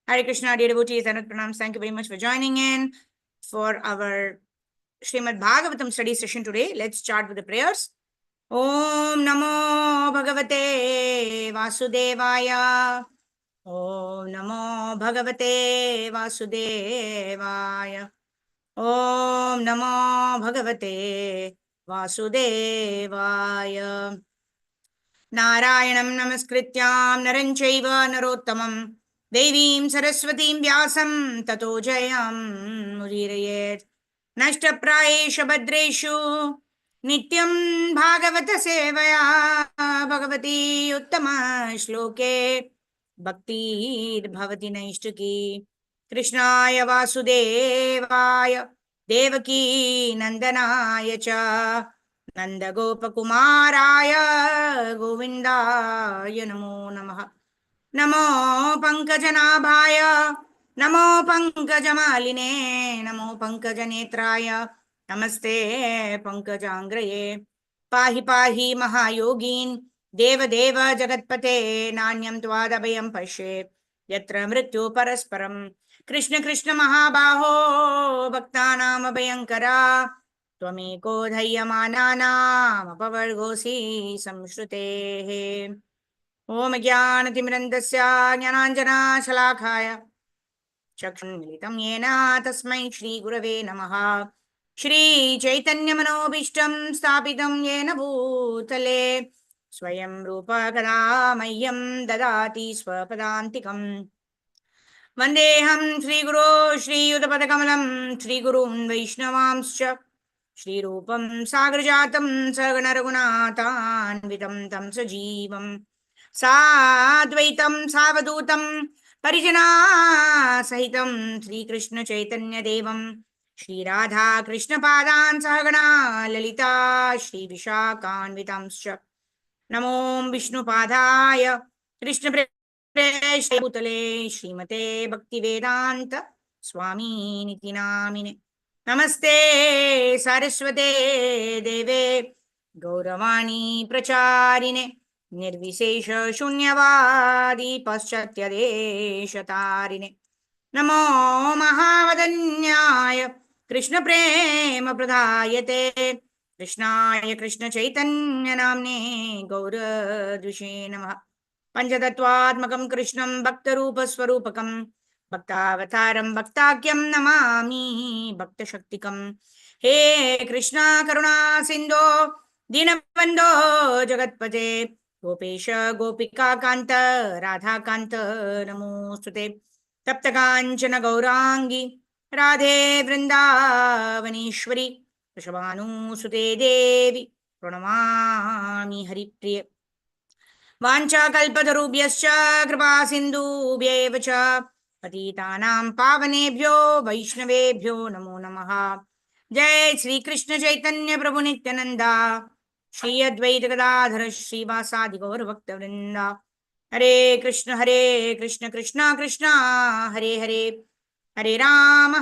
Hare Krishna, dear devotees, Anut Pranams. Thank you very much for joining in for our Srimad Bhagavatam study session today. Let's start with the prayers. Om Namo Bhagavate Vasudevaya. Om Namo Bhagavate Vasudevaya. Om Namo Bhagavate Vasudevaya. Narayanam Namaskrityam Naran Chaiva Narottamam Devim Saraswatim Vyasam Tato Jayam Mudirayet Nashtaprayesha Bhadreshu Nityam Bhagavata Sevaya Bhagavati Uttama Shloke Bhakti Bhavati Naishtaki Krishnaya Vasudevaya Devaki Nandanaya Cha नन्दगोपकुमाराय गोविन्दाय नमो नमः नमो पङ्कजनाभाय नमो पङ्कजमालिने नमो पङ्कजनेत्राय नमस्ते पङ्कजाङ्ग्रये पाहि पाहि महायोगीन् देवदेव जगत्पते नान्यं त्वादभयं पश्येत् यत्र मृत्यु परस्परं कृष्ण कृष्ण महाबाहो भक्तानामभयङ्करा त्वमेको धैर्यमानानामपवर्गोऽसि संश्रुतेः ॐ ज्ञानतिमिरन्दस्य ज्ञानाञ्जनाशलाखाय चक्षुन्मिलितं येन तस्मै श्रीगुरवे नमः श्रीचैतन्यमनोभीष्टं स्थापितं येन भूतले स्वयं रूप कदा मह्यं ददाति स्वपदान्तिकम् वन्देऽहं श्रीगुरो श्रीयुतपदकमलं श्रीगुरून् वैष्णवांश्च श्रीरूपं सागरजातं सगणरघुनाथान्वितं तं सजीवं साद्वैतं सावधूतं परिजनासहितं श्रीकृष्णचैतन्यदेवं श्रीराधाकृष्णपादान् सहगणा ललिता श्रीविशाखान्वितांश्च नमो विष्णुपादाय कृष्णप्रेष्ठभूतले श्रीमते भक्तिवेदान्त स्वामीनिति नामिने नमस्ते सारस्वते देवे गौरवाणी प्रचारिणे निर्विशेष शून्यवादी पाश्चात्यदेशतारिणे नमो महावदन्याय कृष्णप्रेम प्रदायते कृष्णाय कृष्णचैतन्यनाम्ने गौरद्विषे नमः पञ्चतत्त्वात्मकं कृष्णं भक्तरूपस्वरूपकं भक्तावतारं भक्ताख्यं नमामि भक्तशक्तिकं हे कृष्णा करुणा सिन्धो दीनबन्धो जगत्पते गोपेश गोपिकान्त राधाकान्त नमोऽस्तुते तप्तकाञ्चन गौराङ्गी राधे वृन्दावनेश्वरी वृषभानुसुते देवी प्रणमामि हरिप्रिये वाञ्छाकल्पतरुभ्यश्च कृपासिन्धुभ्येव च पतितानां पावनेभ्यो वैष्णवेभ्यो नमो नमः जय श्री कृष्ण चैतन्य प्रभु नित्यानंदा श्री अद्वैत गदाधर श्रीवासादि गौर भक्तवृंद हरे कृष्ण कृष्ण कृष्ण हरे हरे हरे राम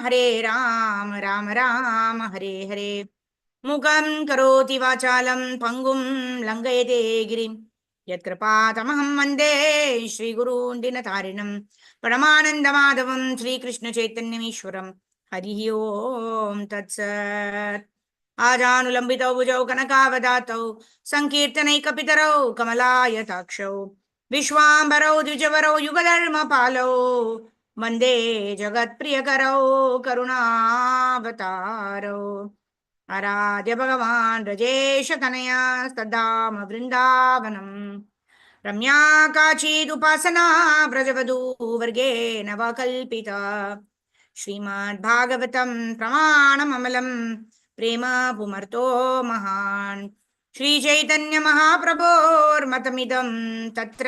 राम राम हरे हरे मुखं करोति वाचालं पङ्गुं लङ्घयते गिरिं यत्कृपातमहं वन्दे श्रीगुरून् दीनतारिणं परमानन्दमाधवं श्रीकृष्णचैतन्यमीश्वरं हरिः ओं तत्सत् आजानुलम्बितौ भुजौ कनकावदातौ सङ्कीर्तनैकपितरौ कमलायताक्षौ विश्वाम्बरौ द्विजवरौ युगधर्मपालौ वन्दे जगत्प्रियकरौ करुणावतारौ आराध्य भगवान् रजेशतनया सदाम वृन्दावनं रम्या काचिदुपासना व्रजवधूवर्गे नवकल्पिता श्रीमद्भागवतं प्रमाणममलं प्रेम पुमर्तो महान् श्रीचैतन्यमहाप्रभोर्मतमिदं तत्र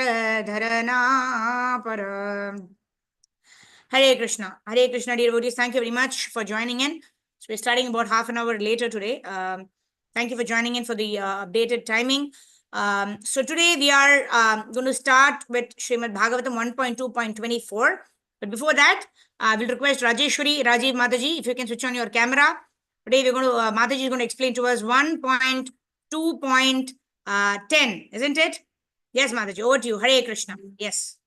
धरनापर Hare Krishna, dear devotees. Thank you very much for joining in. So we're starting about half an hour later today. Thank you for joining in for the updated timing. So today we are going to start with Srimad Bhagavatam 1.2.24. But before that, we'll request Rajeshwari, Rajiv Mataji, if you can switch on your camera. Today we're going to, Mataji is going to explain to us 1.2.10, isn't it? Yes, Mataji, over to you. Hare Krishna. Yes.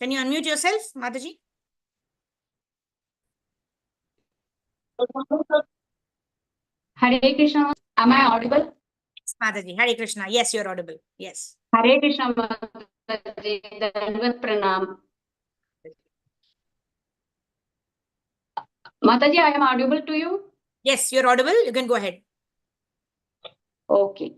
Can you unmute yourself, Mataji? Hare Krishna. Am I audible? Yes, Mataji. Hare Krishna. Yes, you're audible. Yes. Hare Krishna Mataji. Dandavat Pranam. Mataji, I am audible to you? Yes, you're audible. You can go ahead. Okay.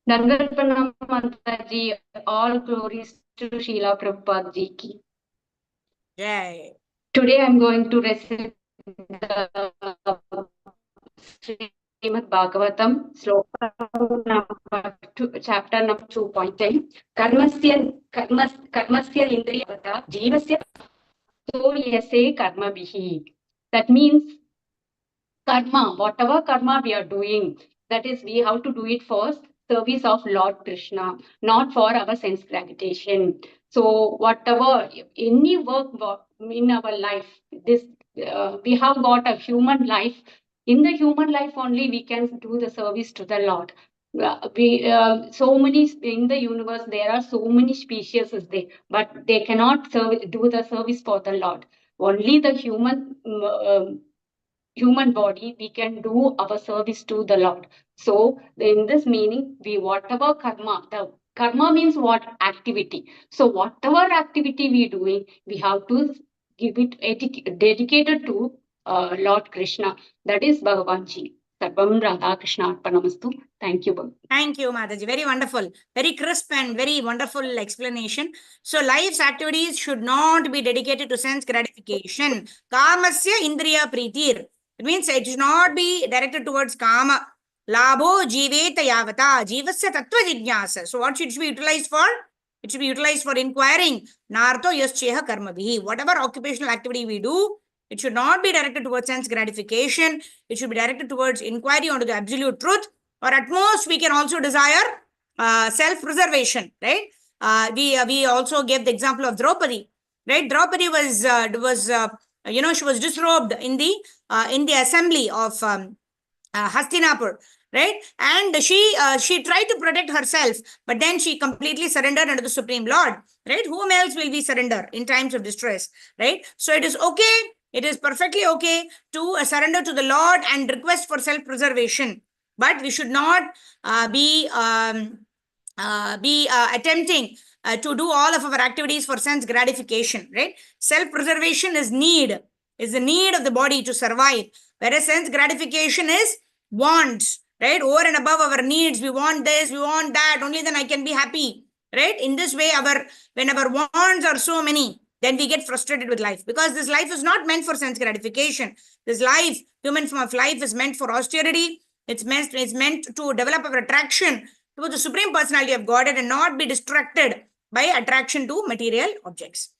Dandavat Pranam Mataji. All glories to Srila Prabhupada Ji ki. Jai. Today I am going to recite the Srimad Bhagavatam, sloka number 2, chapter number 2.10. Karmasya indriyavata jivasya Yase karma bihi. That means karma, whatever karma we are doing, that is, we have to do it for service of Lord Krishna, not for our sense gratification. So, whatever, any work in our life, this we have got a human life. In the human life only, we can do the service to the Lord. So many in the universe, there are so many species is there, but they cannot do the service for the Lord. Only the human body, we can do our service to the Lord. So in this meaning, whatever karma, the karma means what? Activity. So whatever activity we doing, we have to give it dedicated to Lord Krishna. That is Bhagavanji. Sarvam Radha Krishna Arpanamastu. Thank you, Bhagavan. Thank you, Mataji. Very wonderful. Very crisp and very wonderful explanation. So, life's activities should not be dedicated to sense gratification. Kamasya indriya preetir. It means it should not be directed towards kama. Labho jiveta yavata. Jivasya tattva jijnasa. So, what should be utilized for? It should be utilized for inquiring. Nartho yascheha karma bihi. Whatever occupational activity we do, it should not be directed towards sense gratification. It should be directed towards inquiry onto the absolute truth. Or at most, we can also desire self-preservation, right? We also gave the example of Draupadi, right? Draupadi was she was disrobed in the assembly of Hastinapur, right? And she tried to protect herself, but then she completely surrendered under the Supreme Lord, right? Whom else will we surrender in times of distress, right? So it is okay. It is perfectly okay to surrender to the Lord and request for self-preservation. But we should not be attempting to do all of our activities for sense gratification, right? Self-preservation is the need of the body to survive, whereas sense gratification is wants, right? Over and above our needs, we want this, we want that, only then I can be happy, right? In this way, when our wants are so many, then we get frustrated with life, because this life is not meant for sense gratification. This life, human form of life, is meant for austerity. It's meant to develop our attraction to the Supreme Personality of Godhead and not be distracted by attraction to material objects.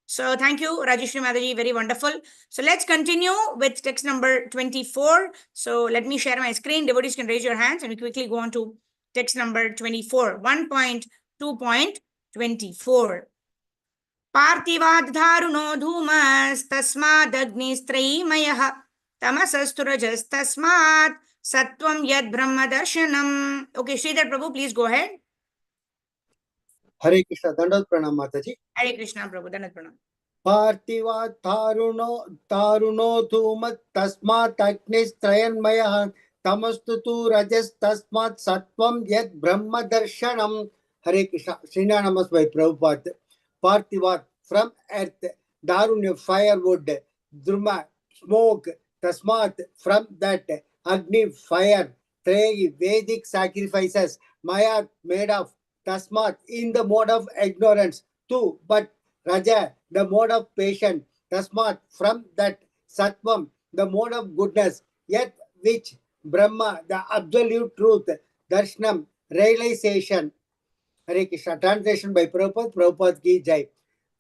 So thank you, Rajeshri Mataji, very wonderful. So let's continue with text number 24. So let me share my screen. Devotees can raise your hands and we quickly go on to text number 24, 1.2.24. Parthivaddharuno dhumastasmadagnistrayimayah tamasasturajastasmat Sattvam yad brahma darshanam. Okay, Sridhar Prabhu, please go ahead. Hare Krishna, Dandavat Pranam Mataji. Hare Krishna Prabhu, Dandavat Pranam. Parthivat taruno dhumat tasmat agnis trayanmayah tamastutu rajas tasmat sattvam yad brahma darshanam. Hare Krishna, Srina Namas by Prabhupada. Parthivat, from earth, Darunya, firewood, Druma, smoke, tasmat, from that, Agni, fire, Treyi, Vedic sacrifices, Maya, made of, Tasmat, in the mode of ignorance, too, but Raja, the mode of patience, Tasmat, from that, Sattvam, the mode of goodness, yet which Brahma, the absolute truth, Darshanam, realization. Hare Krishna. Translation by Prabhupada. Prabhupada ki jai.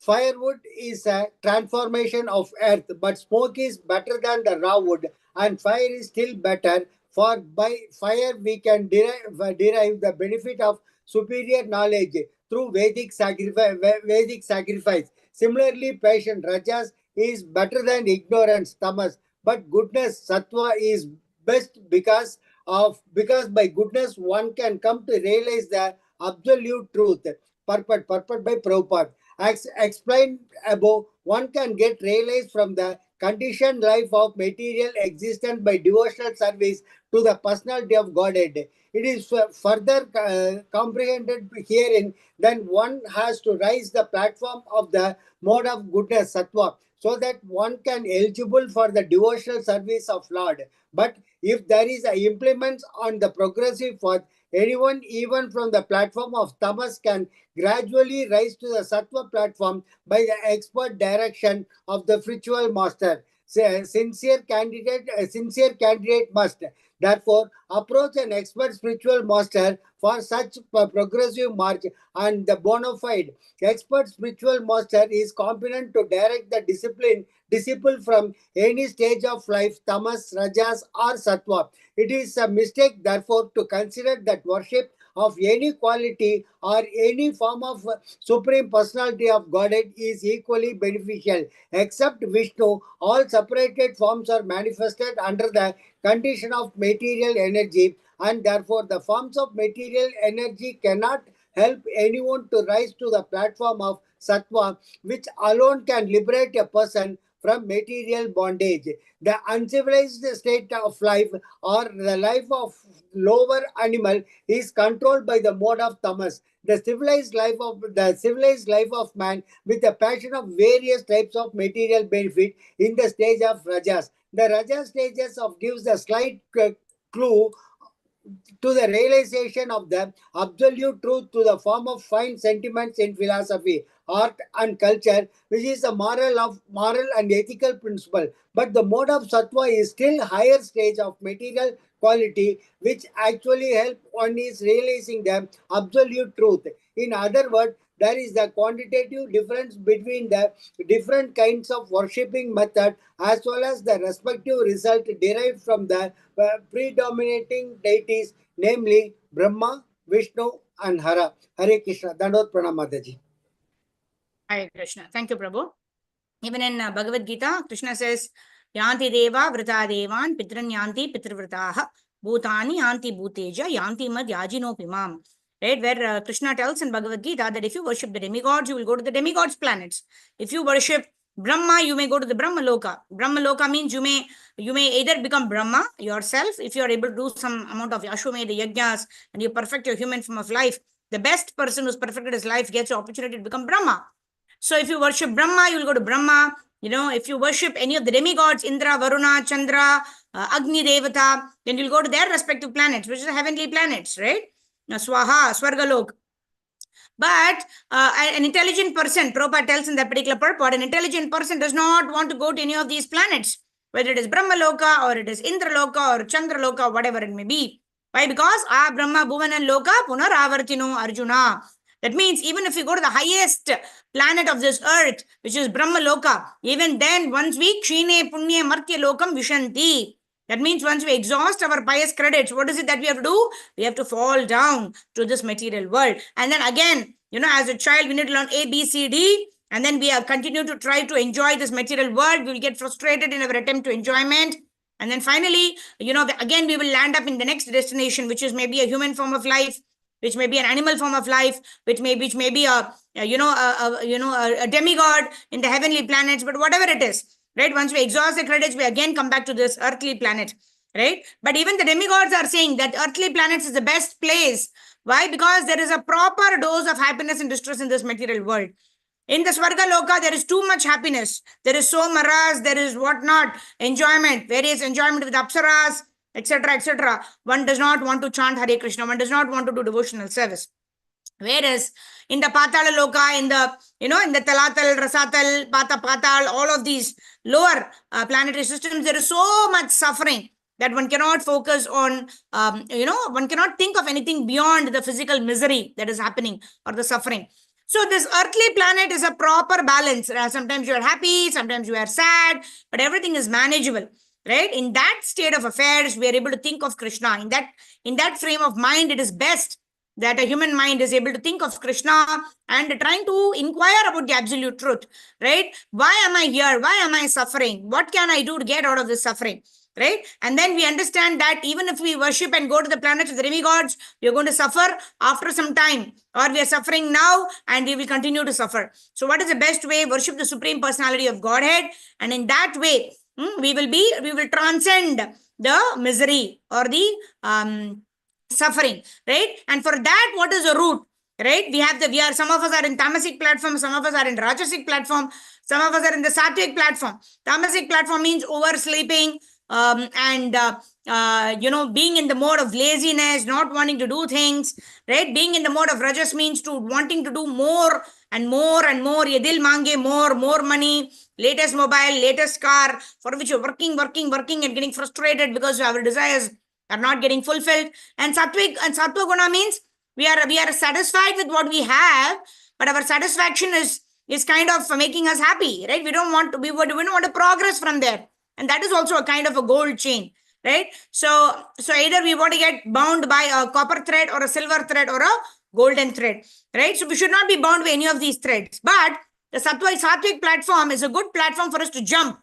Firewood is a transformation of earth, but smoke is better than the raw wood, and fire is still better. For by fire we can derive the benefit of superior knowledge through Vedic sacrifice. Similarly, passion, rajas, is better than ignorance, tamas, but goodness, sattva, is best because by goodness one can come to realize the absolute truth. Purport by Prabhupada. As explained above, one can get realized from the conditioned life of material existence by devotional service to the personality of Godhead. It is further comprehended herein that one has to rise the platform of the mode of goodness, sattva, so that one can eligible for the devotional service of Lord. But if there is a implements on the progressive path, anyone even from the platform of tamas can gradually rise to the sattva platform by the expert direction of the spiritual master. Sincere candidate must therefore approach an expert spiritual master for such progressive march, and the bona fide expert spiritual master is competent to direct the disciple from any stage of life, tamas, rajas, or sattva. It is a mistake, therefore, to consider that worship of any quality or any form of supreme personality of Godhead is equally beneficial. Except Vishnu, all separated forms are manifested under the condition of material energy, and therefore the forms of material energy cannot help anyone to rise to the platform of sattva, which alone can liberate a person from material bondage. The uncivilized state of life or the life of lower animal is controlled by the mode of tamas. The civilized life of man with a passion of various types of material benefit in the stage of rajas. The rajas stages of gives a slight clue to the realization of the absolute truth to the form of fine sentiments in philosophy, art, and culture, which is a moral and ethical principle. But the mode of sattva is still higher stage of material quality, which actually help one is realizing the absolute truth. In other words, there is the quantitative difference between the different kinds of worshipping method as well as the respective result derived from the predominating deities, namely Brahma, Vishnu, and Hara. Hare Krishna. Dandot Pranam Mataji. Hare Krishna. Thank you, Prabhu. Even in Bhagavad Gita, Krishna says, Yanti Deva Vrata Devan Pitran Yanti Pitrivrataha Bhutani Yanti Bhuteja Yanti Mad Yajino Pimam. Right, where Krishna tells in Bhagavad Gita that if you worship the demigods, you will go to the demigods' planets. If you worship Brahma, you may go to the Brahma Loka. Brahma Loka means you may either become Brahma yourself if you are able to do some amount of Ashwamedha Yajnas and you perfect your human form of life. The best person who's perfected his life gets the opportunity to become Brahma. So if you worship Brahma, you will go to Brahma. If you worship any of the demigods, Indra, Varuna, Chandra, Agni Devata, then you'll go to their respective planets, which are the heavenly planets, right? Swaha, Swargalok. But an intelligent person, Prabhupada tells in that particular purport, an intelligent person does not want to go to any of these planets, whether it is Brahma Loka or it is Indra Loka or Chandra Loka, whatever it may be. Why? Because Brahma Bhuvana Loka Punar Avartino Arjuna. That means even if you go to the highest planet of this earth, which is Brahma Loka, even then once we Kshine Punya Martya Lokam Vishanti. That means once we exhaust our pious credits, what is it that we have to do? We have to fall down to this material world. And then again, as a child, we need to learn A, B, C, D. And then we continue to try to enjoy this material world. We will get frustrated in our attempt to enjoyment. And then finally, again, we will land up in the next destination, which is maybe a human form of life, which may be an animal form of life, which may be a demigod in the heavenly planets, but whatever it is. Right? Once we exhaust the credits, we again come back to this earthly planet, right? But even the demigods are saying that earthly planets is the best place. Why? Because there is a proper dose of happiness and distress in this material world. In the Swarga Loka, there is too much happiness. There is so maras, there is whatnot, enjoyment, various enjoyment with apsaras, etc., etc. One does not want to chant Hare Krishna. One does not want to do devotional service. Whereas in the Patala Loka, in the Talatal, Rasatal, Patal, all of these lower planetary systems, there is so much suffering that one cannot focus on, one cannot think of anything beyond the physical misery that is happening or the suffering. So this earthly planet is a proper balance. Sometimes you are happy, sometimes you are sad, but everything is manageable. Right? In that state of affairs, we are able to think of Krishna. In that frame of mind, it is best that a human mind is able to think of Krishna and trying to inquire about the absolute truth, right? Why am I here? Why am I suffering? What can I do to get out of this suffering? right? And then we understand that even if we worship and go to the planets of the demigods, we are going to suffer after some time, or we are suffering now and we will continue to suffer. So what is the best way? Worship the Supreme Personality of Godhead, and in that way, we will transcend the misery or the suffering, right? And for that, what is the route? Right? Some of us are in tamasic platform, some of us are in rajasic platform, some of us are in the sattvic platform. Tamasic platform means oversleeping, and being in the mode of laziness, not wanting to do things, right? Being in the mode of rajas means to wanting to do more and more and more. Yedil mange more money, latest mobile, latest car, for which you're working, and getting frustrated because our desires are not getting fulfilled. And sattva guna means we are satisfied with what we have, but our satisfaction is kind of making us happy, right? We don't want to progress from there, and that is also a kind of a gold chain, right? So either we want to get bound by a copper thread or a silver thread or a golden thread, right? So we should not be bound by any of these threads. But the sattvic platform is a good platform for us to jump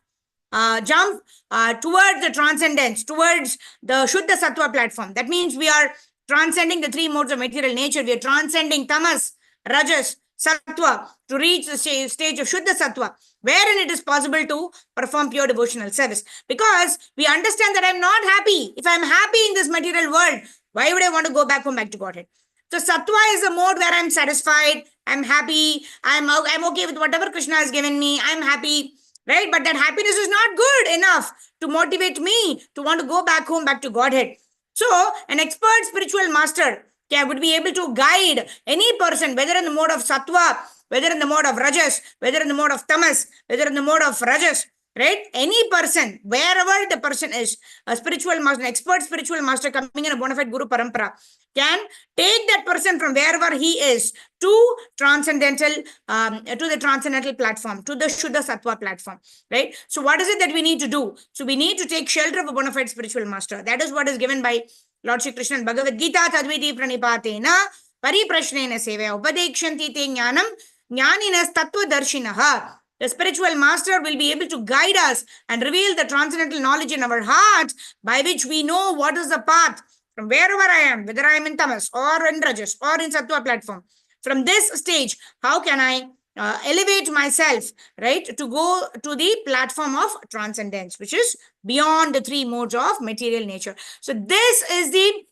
towards the transcendence, towards the Shuddha Sattva platform. That means we are transcending the three modes of material nature. We are transcending tamas, rajas, sattva to reach the stage of Shuddha Sattva, wherein it is possible to perform pure devotional service. Because we understand that I'm not happy. If I'm happy in this material world, why would I want to go back home, back to Godhead? So sattva is a mode where I'm satisfied, I'm happy, I'm okay with whatever Krishna has given me, I'm happy, right? But that happiness is not good enough to motivate me to want to go back home, back to Godhead. So an expert spiritual master would be able to guide any person, whether in the mode of sattva, whether in the mode of rajas, whether in the mode of tamas, whether in the mode of rajas, right? Any person, wherever the person is, a spiritual master, an expert spiritual master coming in a bona fide guru parampara, can take that person from wherever he is to the transcendental platform, to the Shuddha Sattva platform, right? So what is it that we need to do? So we need to take shelter of a bona fide spiritual master. That is what is given by Lord Shri Krishna in Bhagavad Gita. Tadviti pranipatena pariprashnena sevaya upadekshanti te jnanam jnaninas tattva darshinaha. The spiritual master will be able to guide us and reveal the transcendental knowledge in our hearts, by which we know what is the path from wherever I am, whether I am in tamas or in rajas or in sattva platform. From this stage, how can I elevate myself, right, to go to the platform of transcendence, which is beyond the three modes of material nature. So this is the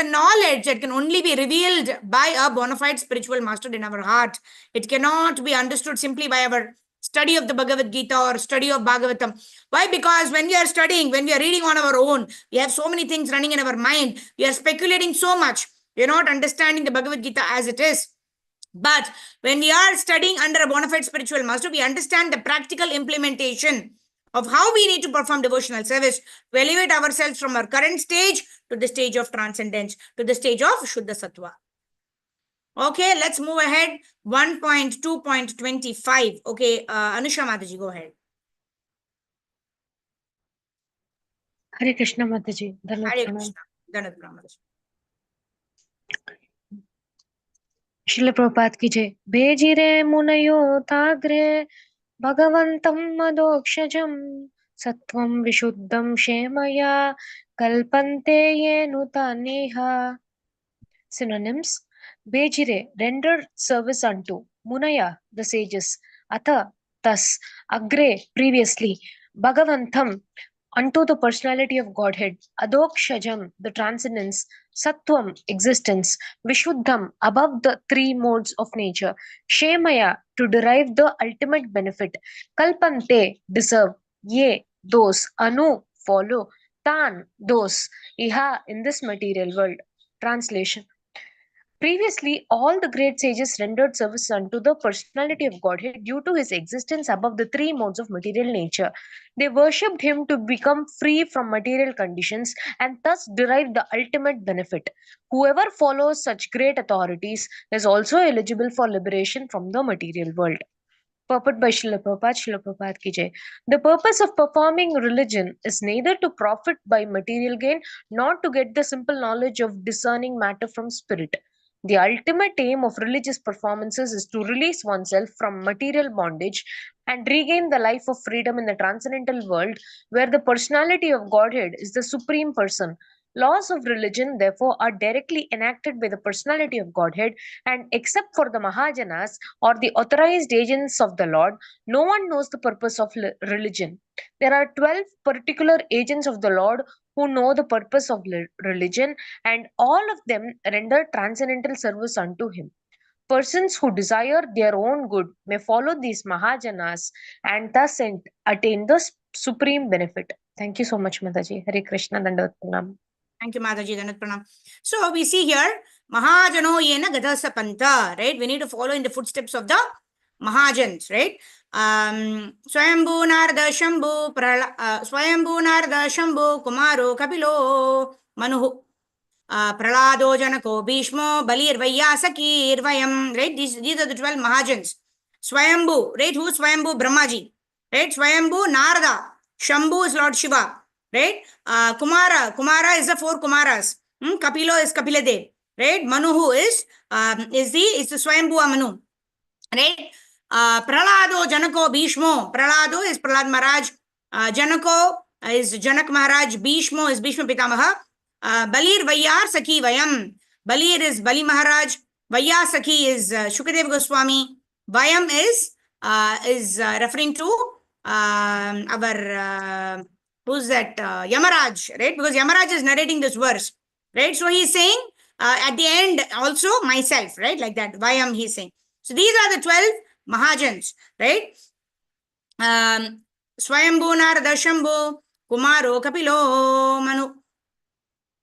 knowledge that can only be revealed by a bona fide spiritual master in our heart. It cannot be understood simply by our study of the Bhagavad Gita or study of Bhagavatam. Why? Because when we are studying, when we are reading on our own, we have so many things running in our mind. We are speculating so much. We are not understanding the Bhagavad Gita as it is. But when we are studying under a bona fide spiritual master, we understand the practical implementation of how we need to perform devotional service to elevate ourselves from our current stage to the stage of transcendence, to the stage of Shuddha Sattva. Okay, let's move ahead. 1.2.25. Okay, Anusha Mataji, go ahead. Hare Krishna Mataji. Hare Krishna. Dhanat Pranam. Srila Prabhupada ki jai. Bejire munayo tagre bhagavantam madokshajam sattvam vishuddham shemaya kalpante yenuta neha. Synonyms: Bejire, rendered service unto; Munaya, the sages; Atha, thus; Agre, previously; Bhagavantam, unto the personality of Godhead; Adokshajam, the transcendence; Sattvam, existence; Vishuddham, above the three modes of nature; Shemaya, to derive the ultimate benefit; Kalpante, deserve; Ye, those; Anu, follow; Tan, those; Iha, in this material world. Translation: Previously, all the great sages rendered service unto the personality of Godhead due to his existence above the three modes of material nature. They worshipped him to become free from material conditions and thus derive the ultimate benefit. Whoever follows such great authorities is also eligible for liberation from the material world. Purport by Srila Prabhupada ki jai. The purpose of performing religion is neither to profit by material gain nor to get the simple knowledge of discerning matter from spirit. The ultimate aim of religious performances is to release oneself from material bondage and regain the life of freedom in the transcendental world where the personality of Godhead is the supreme person. Laws of religion, therefore, are directly enacted by the personality of Godhead, and except for the Mahajanas or the authorized agents of the Lord, no one knows the purpose of religion. There are 12 particular agents of the Lord who know the purpose of religion, and all of them render transcendental service unto him. Persons who desire their own good may follow these Mahajanas and thus attain the supreme benefit. Thank you so much, Mataji. Hare Krishna, Dandavat Pranam. Thank you, Mataji. Dandavat Pranam. So we see here, Mahajano yena gadasa panta, right? We need to follow in the footsteps of the Mahajans, right? Swayambhu Narada Shambhu, Swayambhu Narada Shambhu, Kumaro Kapilo, Manuhu. Pralado Janako Bhishmo Balir Vaiyasaki Irvayam, right? These are the 12 Mahajans. Swayambhu, right? Who's Swayambhu? Brahmaji, right? Swayambhu Narada, Shambhu is Lord Shiva, right? Kumara is the 4 Kumaras. Kapilo is Kapiladev, right? Manuhu is the Swayambhu Manu, right? Pralado Janako Bhishmo, Pralado is Prahlad Maharaj, Janako is Janak Maharaj, Bhishmo is Bhishma Pitamaha. Balir Vaiyar Saki Vayam. Balir is Bali Maharaj. Vaya Saki is Shukadev Goswami. Vayam is referring to our who's that Yamaraj, right? Because Yamaraj is narrating this verse, right? So he's saying at the end also myself, right? Like that. Vayam he's saying. So these are the 12 Mahajans, right? Swayambhu Narada Shambhu Kumaro Kapilo Manu.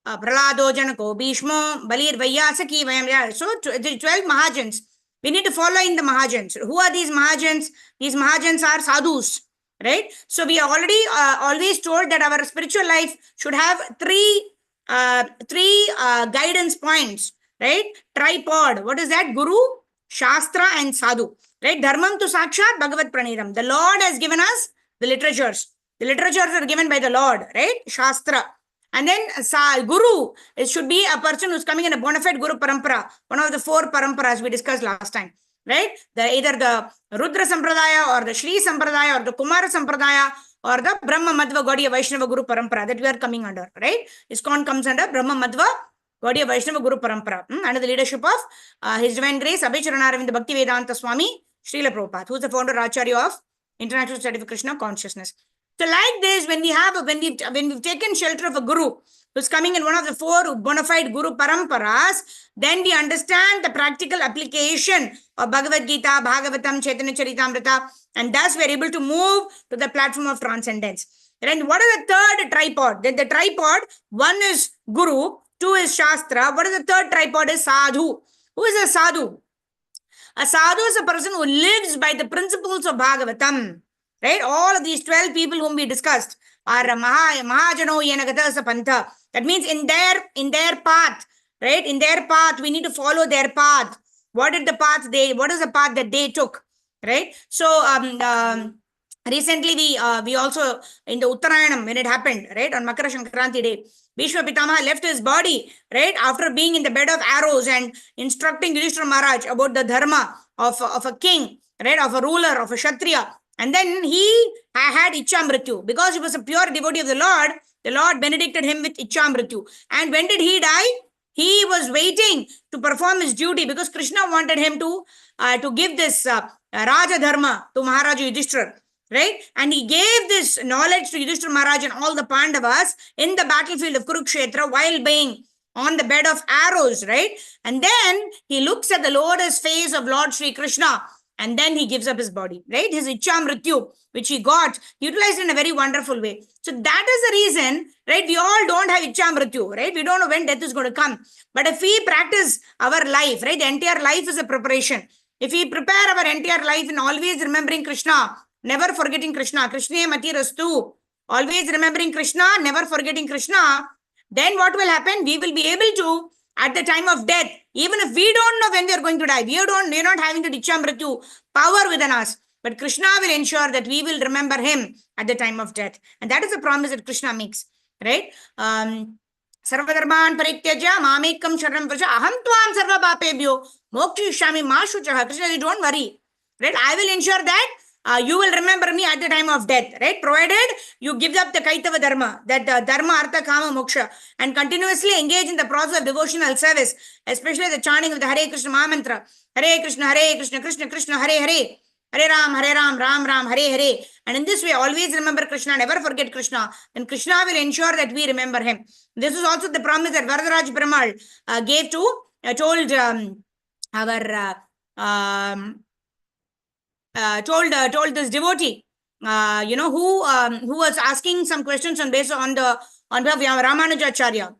Pralado Janako Bhishmo Balir Vaiyasaki Vayam. So the 12 Mahajans. We need to follow in the Mahajans. Who are these Mahajans? These Mahajans are sadhus, right? So we are already always told that our spiritual life should have three guidance points, right? Tripod. What is that? Guru, Shastra and Sadhu, right? Dharmam tu sakshat Bhagavat Pranidam. The Lord has given us the literatures. The literatures are given by the Lord, right? Shastra. And then Guru, it should be a person who's coming in a bona fide Guru Parampara, one of the 4 Paramparas we discussed last time, right? Either the Rudra Sampradaya or the Shri Sampradaya or the Kumara Sampradaya or the Brahma Madhva Gaudiya Vaishnava Guru Parampara that we are coming under, right? ISKCON comes under Brahma Madhva Gaudiya Vaishnava Guru Parampara, under the leadership of His Divine Grace Abhicharanaravinda Bhakti Vedanta Swami Srila Prabhupada, who is the founder Acharya of International Study for Krishna Consciousness. So like this, when we've taken shelter of a guru who's coming in one of the 4 bona fide Guru Paramparas, then we understand the practical application of Bhagavad Gita, Bhagavatam, Chaitanya Charitamrita, and thus we're able to move to the platform of transcendence. And what is the third tripod? Then the tripod, 1 is Guru, 2 is Shastra. What is the third tripod? Is Sadhu. Who is a Sadhu? A Sadhu is a person who lives by the principles of Bhagavatam. Right? All of these 12 people whom we discussed are Mahajano Yenagata Pantha. That means in their path, right? In their path, we need to follow their path. What is the path that they took? Right? So recently we also in the Uttarayanam when it happened, right? On Makara Sankranti day, Bhishma Pitamaha left his body, right? After being in the bed of arrows and instructing Yudhishthira Maharaj about the dharma of a king, right? Of a ruler, of a Kshatriya. And then he had Ichamrityu. Because he was a pure devotee of the Lord benedicted him with Ichamrityu. And when did he die? He was waiting to perform his duty because Krishna wanted him to give this Raja Dharma to Maharaja Yudhishthira. Right? And he gave this knowledge to Yudhishthira Maharaj and all the Pandavas in the battlefield of Kurukshetra while being on the bed of arrows. Right? And then he looks at the lotus face of Lord Sri Krishna. And then he gives up his body, right? His Ichamrityu, which he got, utilized in a very wonderful way. So that is the reason, right? We all don't have Ichamrityu, right? We don't know when death is going to come. But if we practice our life, right? The entire life is a preparation. If we prepare our entire life in always remembering Krishna, never forgetting Krishna, Krishna Mati Rastu, always remembering Krishna, never forgetting Krishna, then what will happen? We will be able to, at the time of death, even if we don't know when we are going to die, we're not having the Ichamrityu power within us. But Krishna will ensure that we will remember him at the time of death. And that is a promise that Krishna makes, right? Sarvadharman parityajya mamekam sharanam vraja aham tvam sarva papebhyo mokshishami ma shuchaha. Krishna, you don't worry, right? I will ensure that you will remember me at the time of death, right? Provided you give up the Kaitava Dharma, that Dharma, Artha, Kama, Moksha, and continuously engage in the process of devotional service, especially the chanting of the Hare Krishna Mahamantra. Hare Krishna, Krishna Krishna, Hare Hare. Hare Ram, Ram Ram, Hare Hare. And in this way, always remember Krishna, never forget Krishna. Then Krishna will ensure that we remember him. This is also the promise that Varadaraj Perumal gave to, told our told this devotee, who was asking some questions on based on the Ramanujacharya.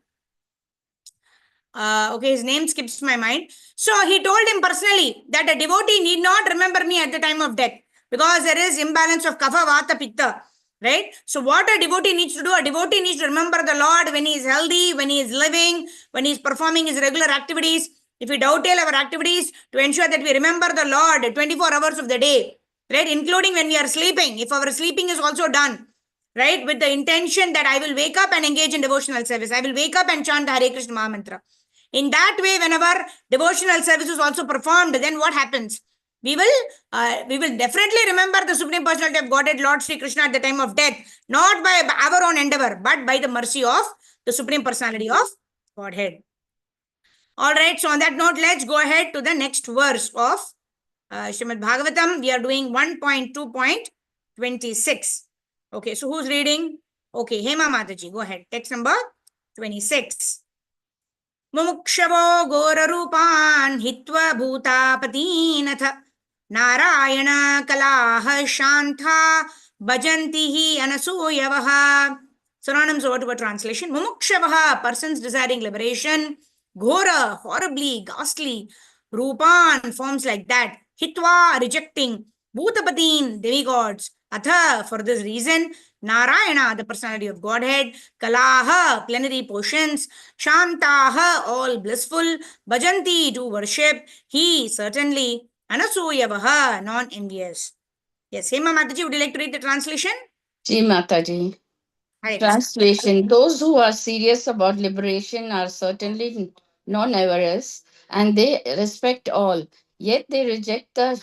Okay, his name skips my mind. So he told him personally that a devotee need not remember me at the time of death because there is imbalance of kapha, vata, pitta. Right? So what a devotee needs to do, a devotee needs to remember the Lord when he is healthy, when he is living, when he is performing his regular activities. If we dovetail our activities to ensure that we remember the Lord 24 hours of the day, right? Including when we are sleeping, if our sleeping is also done, right? With the intention that I will wake up and engage in devotional service. I will wake up and chant the Hare Krishna Mahamantra. In that way, whenever devotional service is also performed, then what happens? We will definitely remember the Supreme Personality of Godhead, Lord Sri Krishna at the time of death, not by our own endeavor, but by the mercy of the Supreme Personality of Godhead. All right, so on that note, let's go ahead to the next verse of Srimad Bhagavatam. We are doing 1.2.26. Okay, so who's reading? Okay, Hema Mataji, go ahead. Text number 26. मुमुक्षवो घोररूपान् हित्वा भूतापतीनथ नारायण कलाः शान्ता भजन्ति हि अनसूयवः. Synonyms over to a translation. Mumukshavaha, persons desiring liberation. Ghora, horribly, ghastly. Rupan, forms like that. Hitva, rejecting. Bhutapatin, demigods. Atha, for this reason. Narayana, the personality of Godhead. Kalaha, plenary portions. Shantaha, all blissful. Bhajanti, to worship. He, certainly. Anasuyavaha, non-envious. Yes, Hema Mataji, would you like to read the translation? Ji Mataji. Hare Krishna. Translation. Those who are serious about liberation are certainly non-avaricious and they respect all, yet they reject the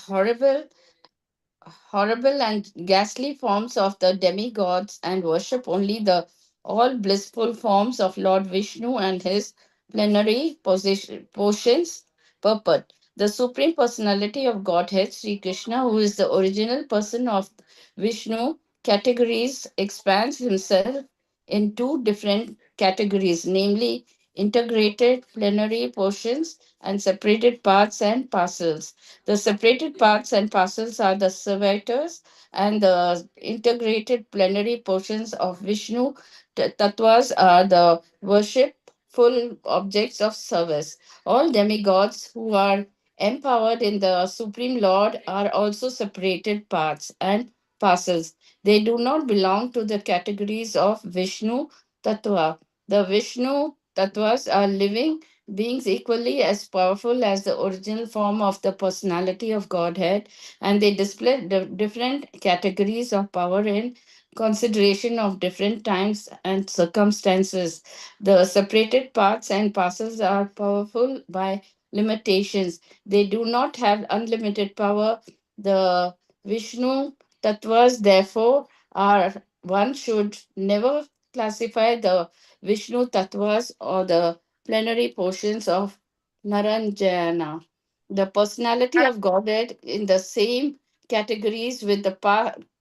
horrible and ghastly forms of the demigods and worship only the all blissful forms of Lord Vishnu and his plenary portions purport. The Supreme Personality of Godhead, Sri Krishna, who is the original person of Vishnu categories, expands himself in two different categories, namely integrated plenary portions and separated parts and parcels. The separated parts and parcels are the servitors and the integrated plenary portions of Vishnu tattvas are the worshipful objects of service. All demigods who are empowered in the Supreme Lord are also separated parts and parcels. They do not belong to the categories of Vishnu tattva. The Vishnu tattvas are living beings equally as powerful as the original form of the personality of Godhead, and they display different categories of power in consideration of different times and circumstances. The separated parts and parcels are powerful by limitations. They do not have unlimited power. The Vishnu tattvas, therefore, are one should never classify the Vishnu tattvas or the plenary portions of Naranjana. The personality of Godhead in the same categories with the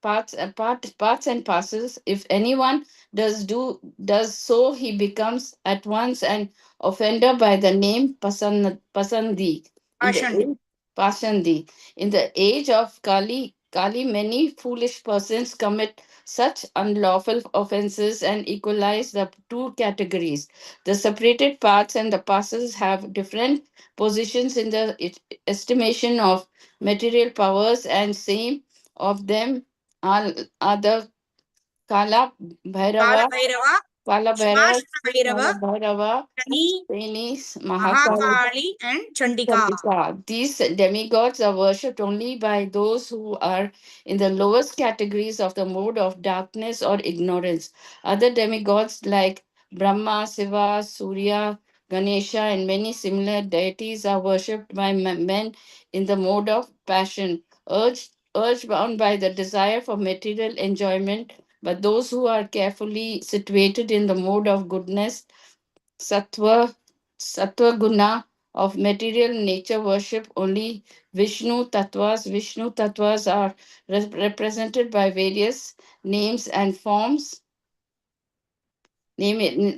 parts and parcels. If anyone does so, he becomes at once an offender by the name Pasandi. In the Ashandi. Pasandi. In the age of Kali, many foolish persons commit such unlawful offenses and equalize the two categories. The separated parts and the parcels have different positions in the estimation of material powers, and same of them are the Kala Kala Bhairava, Bhairava, Kala Bhairava, Shmashna Bhairava, Kala Bhairava, Shani, Penis, Mahakali, Mahakali, and Chandika. Chandika. These demigods are worshipped only by those who are in the lowest categories of the mode of darkness or ignorance. Other demigods like Brahma, Shiva, Surya, Ganesha, and many similar deities are worshipped by men in the mode of passion, urged on by the desire for material enjoyment, but those who are carefully situated in the mode of goodness, sattva, sattva guna of material nature worship only Vishnu tattvas. Vishnu tattvas are represented by various names and forms.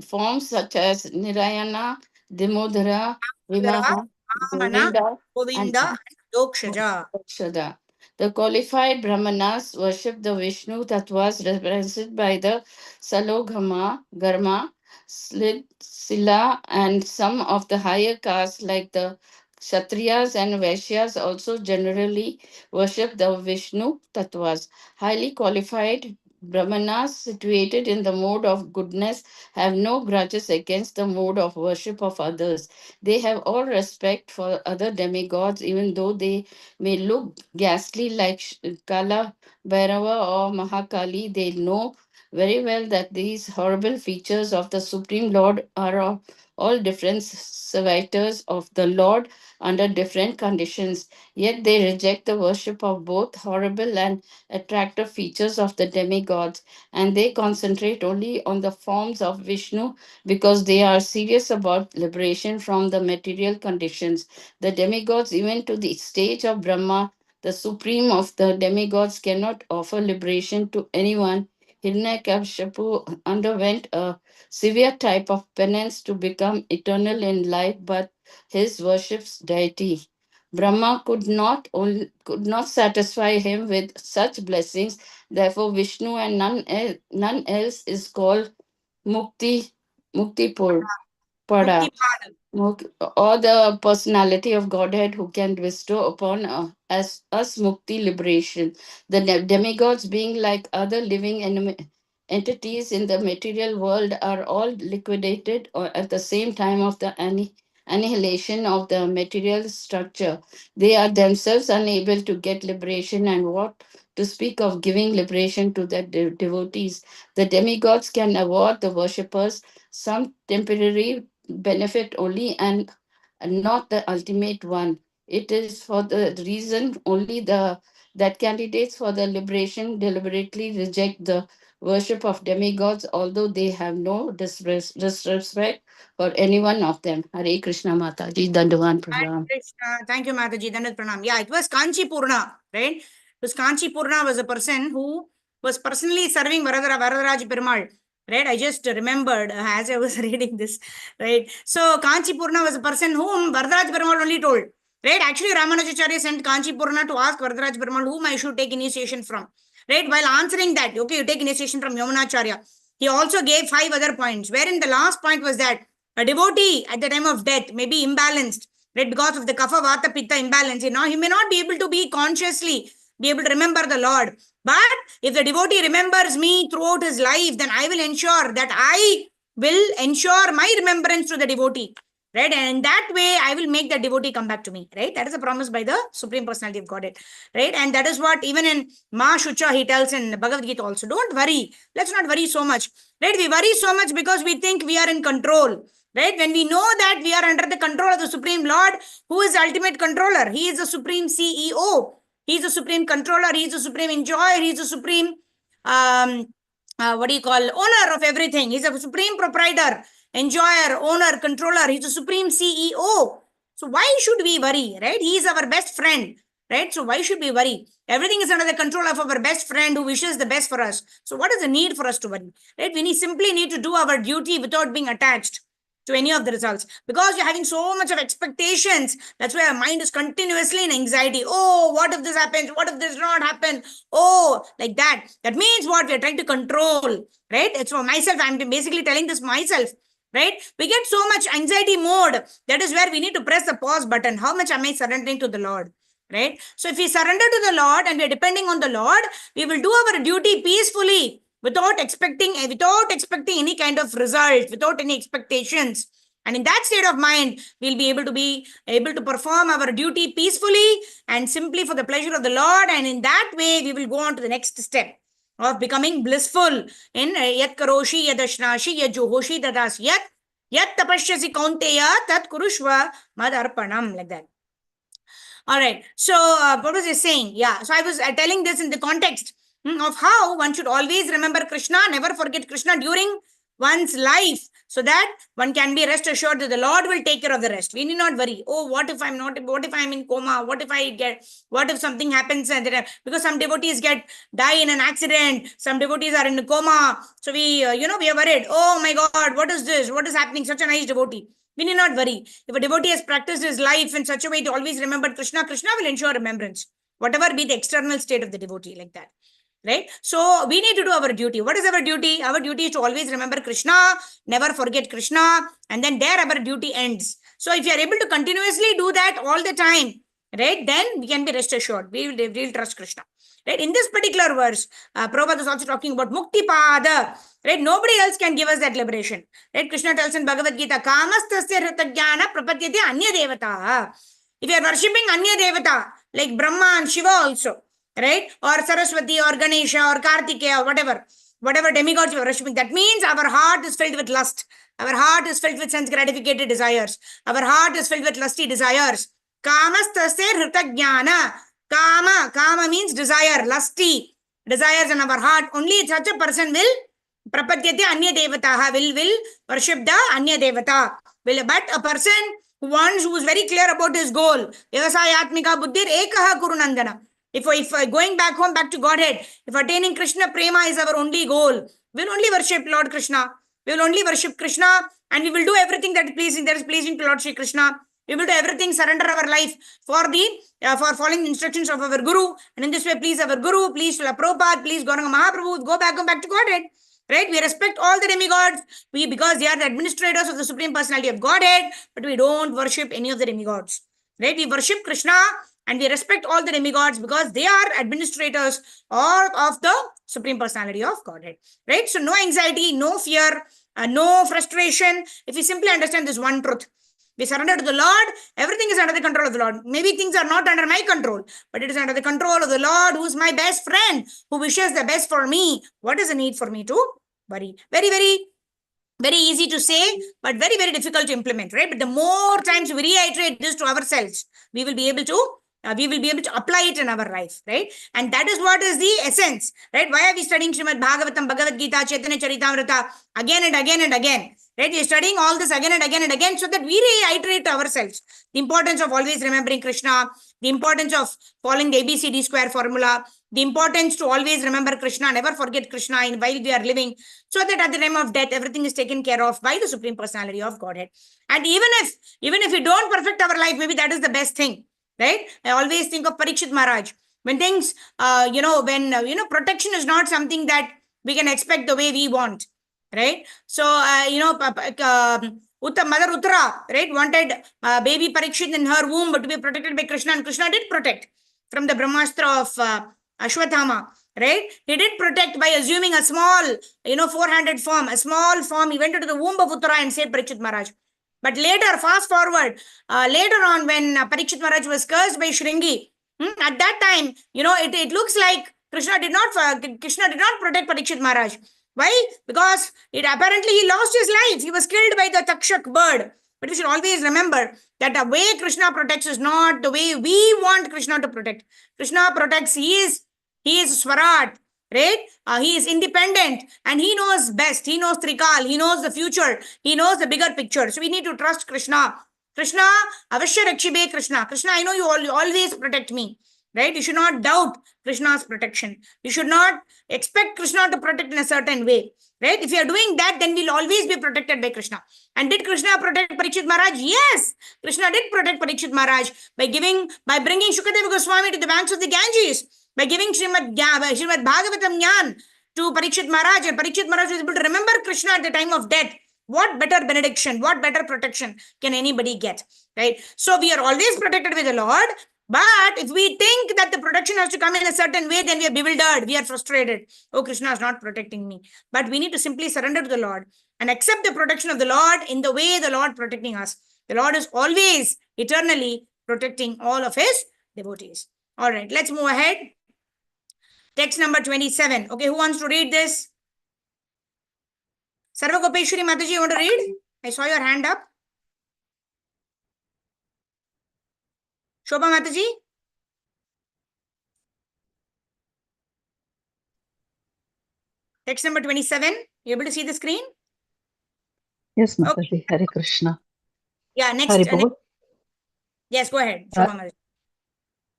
Forms such as Nirayana, Dimodhara, Vimaha, Vamana, Govinda, and Govinda, and Dokshaja. Shada. The qualified Brahmanas worship the Vishnu Tattvas represented by the Salogama, Garma, Sila, and some of the higher castes like the Kshatriyas and Vaishyas also generally worship the Vishnu Tattvas. Highly qualified Brahmanas situated in the mode of goodness have no grudges against the mode of worship of others. They have all respect for other demigods, even though they may look ghastly like Kala Bhairava or Mahakali. They know very well that these horrible features of the Supreme Lord are all different servitors of the Lord under different conditions. Yet they reject the worship of both horrible and attractive features of the demigods, and they concentrate only on the forms of Vishnu because they are serious about liberation from the material conditions. The demigods, even to the stage of Brahma, the supreme of the demigods, cannot offer liberation to anyone. Hiranyakashipu underwent a severe type of penance to become eternal in life, but his worships deity. Brahma could not satisfy him with such blessings. Therefore, Vishnu and none else is called Mukti Pada, Mukti Pada. or the personality of Godhead who can bestow upon us mukti liberation. The demigods, being like other living entities in the material world, are all liquidated or at the same time of the annihilation of the material structure. They are themselves unable to get liberation, and what to speak of giving liberation to their devotees. The demigods can award the worshippers some temporary benefit only and not the ultimate one. It is for the reason only the that candidates for the liberation deliberately reject the worship of demigods, although they have no disrespect for any one of them. Hare Krishna Mataji, Dandavan Pranam. Krishna. Thank you, Mataji. Dandat Pranam. Yeah, it was Kanchi Purna, right? It was Kanchi Purna was a person who was personally serving Varadaraj Perumal, right? I just remembered as I was reading this, right? So Kanchi Purna was a person whom Varadaraj Perumal only told, right? Actually, Ramanujacharya sent Kanchi Purna to ask Varadaraj Perumal whom I should take initiation from, right? While answering that, okay, you take initiation from Yamunacharya. He also gave 5 other points, wherein the last point was that a devotee at the time of death may be imbalanced, right? Because of the kapha vata pitta imbalance, he may not be able to be consciously be able to remember the Lord. But if the devotee remembers me throughout his life, then I will ensure that I will ensure my remembrance to the devotee, right? And in that way, I will make the devotee come back to me, right? That is a promise by the Supreme Personality of Godhead, right? And that is what even in Ma Shucha he tells in Bhagavad Gita also. Don't worry. Let's not worry so much, right? We worry so much because we think we are in control, right? When we know that we are under the control of the Supreme Lord, who is the ultimate controller? He is the Supreme CEO. He is the Supreme Controller. He is the Supreme Enjoyer. He is the Supreme, owner of everything. He's a Supreme Proprietor, Enjoyer, Owner, Controller. He's the Supreme CEO. So why should we worry, right? He is our best friend, right? So why should we worry? Everything is under the control of our best friend who wishes the best for us. So what is the need for us to worry, right? We simply need to do our duty without being attached to any of the results, because you're having so much of expectations. That's why our mind is continuously in anxiety. Oh, what if this happens? What if this does not happen? Oh, like that. That means what? We're trying to control, right? It's for myself. I'm basically telling this myself, right? We get so much anxiety mode. That is where we need to press the pause button. How much am I surrendering to the Lord? Right? So if we surrender to the Lord and we're depending on the Lord, we will do our duty peacefully, without expecting any kind of result, without any expectations. And in that state of mind, we'll be able to perform our duty peacefully and simply for the pleasure of the Lord. And in that way, we will go on to the next step of becoming blissful in yat karoshi yadashnashi yajuhoshi dadas yat tapashyasi kaunteya tat kurushva mad arpanam, like that. All right. So, what was I saying? Yeah. So, I was telling this in the context of how one should always remember Krishna, never forget Krishna during one's life, so that one can be rest assured that the Lord will take care of the rest. We need not worry. Oh, what if I'm not, what if I'm in coma? What if I get, what if something happens? And because some devotees die in an accident, some devotees are in a coma. So we, we are worried. Oh my God, what is this? What is happening? Such a nice devotee. We need not worry. If a devotee has practiced his life in such a way to always remember Krishna, Krishna will ensure remembrance, whatever be the external state of the devotee, like that. Right? So we need to do our duty. What is our duty? Our duty is to always remember Krishna, never forget Krishna, and then there our duty ends. So if you are able to continuously do that all the time, right, then we can be rest assured. We will trust Krishna. Right? In this particular verse, Prabhupada is also talking about Mukti Pada. Right? Nobody else can give us that liberation. Right? Krishna tells in Bhagavad Gita, Kamastasya Hritagyana Prapadyate Anya Devata. If you are worshipping Anya Devata, like Brahma and Shiva also, right? Or Saraswati or Ganesha or Kartikeya or whatever demigods you are worshipping, that means our heart is filled with lust. Our heart is filled with sense gratificated desires. Our heart is filled with lusty desires. Kamastasya Hritagyana. Kama means desire, lusty desires in our heart. Only such a person will prapadyate anya devataha, will worship the anya devata. But a person who is very clear about his goal, vyavasayatmika buddhir ekaha kurunandana. If going back home, back to Godhead, if attaining Krishna prema is our only goal, we'll only worship Lord Krishna. We will only worship Krishna, and we will do everything that is pleasing to Lord Shri Krishna. We will do everything, surrender our life for following the instructions of our Guru. And in this way, please our Guru, please Srila Prabhupada, please Gauranga Mahaprabhu, go back to Godhead. Right? We respect all the demigods because they are the administrators of the Supreme Personality of Godhead, but we don't worship any of the demigods. Right? We worship Krishna and we respect all the demigods because they are administrators of the Supreme Personality of Godhead. Right? So no anxiety, no fear, no frustration. If we simply understand this one truth, we surrender to the Lord, everything is under the control of the Lord. Maybe things are not under my control, but it is under the control of the Lord, who is my best friend, who wishes the best for me. What is the need for me to worry? Very, very, very easy to say, but very, very difficult to implement, right? But the more times we reiterate this to ourselves, we will be able to apply it in our life, right? And that is what is the essence, right? Why are we studying Srimad Bhagavatam, Bhagavad Gita, Chaitanya Charitamrita again and again and again? Right? We are studying all this again and again and again so that we reiterate to ourselves the importance of always remembering Krishna, the importance of following the ABCD square formula, the importance to always remember Krishna, never forget Krishna while we are living, so that at the time of death, everything is taken care of by the Supreme Personality of Godhead. And even if we don't perfect our life, maybe that is the best thing, right? I always think of Parikshit Maharaj. When things, protection is not something that we can expect the way we want, right? So, Mother Uttara, right, wanted baby Parikshit in her womb to be protected by Krishna, and Krishna did protect from the Brahmastra of Ashwathama, right? He did protect by assuming a small, four-handed form, a small form. He went into the womb of Uttara and saved Parikshit Maharaj. But later, fast forward, later on when Parikshit Maharaj was cursed by Shringi, at that time, it looks like Krishna did not protect Parikshit Maharaj. Why? Because apparently he lost his life. He was killed by the Takshak bird. But we should always remember that the way Krishna protects is not the way we want Krishna to protect. Krishna protects, he is Swarat, right? He is independent and he knows best. He knows Trikal, he knows the future, he knows the bigger picture. So we need to trust Krishna. Krishna, avashya rakshibe Krishna. Krishna, I know you always protect me. Right? You should not doubt Krishna's protection. You should not expect Krishna to protect in a certain way. Right? If you are doing that, then we'll always be protected by Krishna. And did Krishna protect Parikshit Maharaj? Yes. Krishna did protect Parikshit Maharaj by bringing Shukadeva Goswami to the banks of the Ganges, by giving Srimad Bhagavatam Jnana to Parikshit Maharaj. And Parikshit Maharaj was able to remember Krishna at the time of death. What better benediction, what better protection can anybody get? Right? So we are always protected with the Lord. But if we think that the protection has to come in a certain way, then we are bewildered, we are frustrated. Oh, Krishna is not protecting me. But we need to simply surrender to the Lord and accept the protection of the Lord in the way the Lord protecting us. The Lord is always, eternally protecting all of his devotees. All right, let's move ahead. Text number 27. Okay, who wants to read this? Sarva Gopeshwari Mataji, you want to read? I saw your hand up. Shobha Mataji? Text number 27. You able to see the screen? Yes, Okay. Mataji. Hare Krishna. Yeah, next. Hare Bol. Yes, go ahead, Shobha Mataji.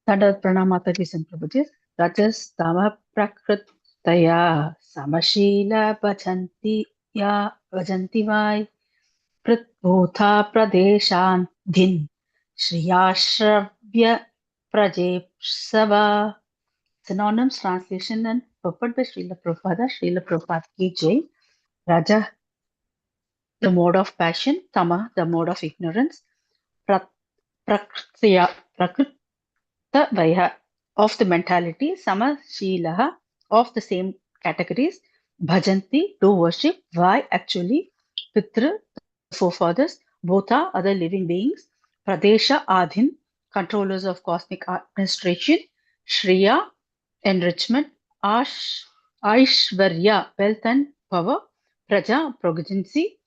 Dandavat Pranam Mataji and Prabhuji. Rajas Tama Prakritaya Samashila Bhajanti Vai Pritbhutha Pradeshan Din Shriyashravya Prajepsava. Synonyms, translation and purport by Srila Prabhupada. Srila Prabhupada ki Jai. Raja, the mode of passion. Tama, the mode of ignorance. Prakritiya, Vaya of the mentality, Samashilaha of the same categories, Bhajanti to worship, Vai actually, Pitra, the forefathers, Bhota, other living beings, Pradesha, Adhin, controllers of cosmic administration, Shriya, enrichment, Aishvarya, wealth and power, Praja, progeny,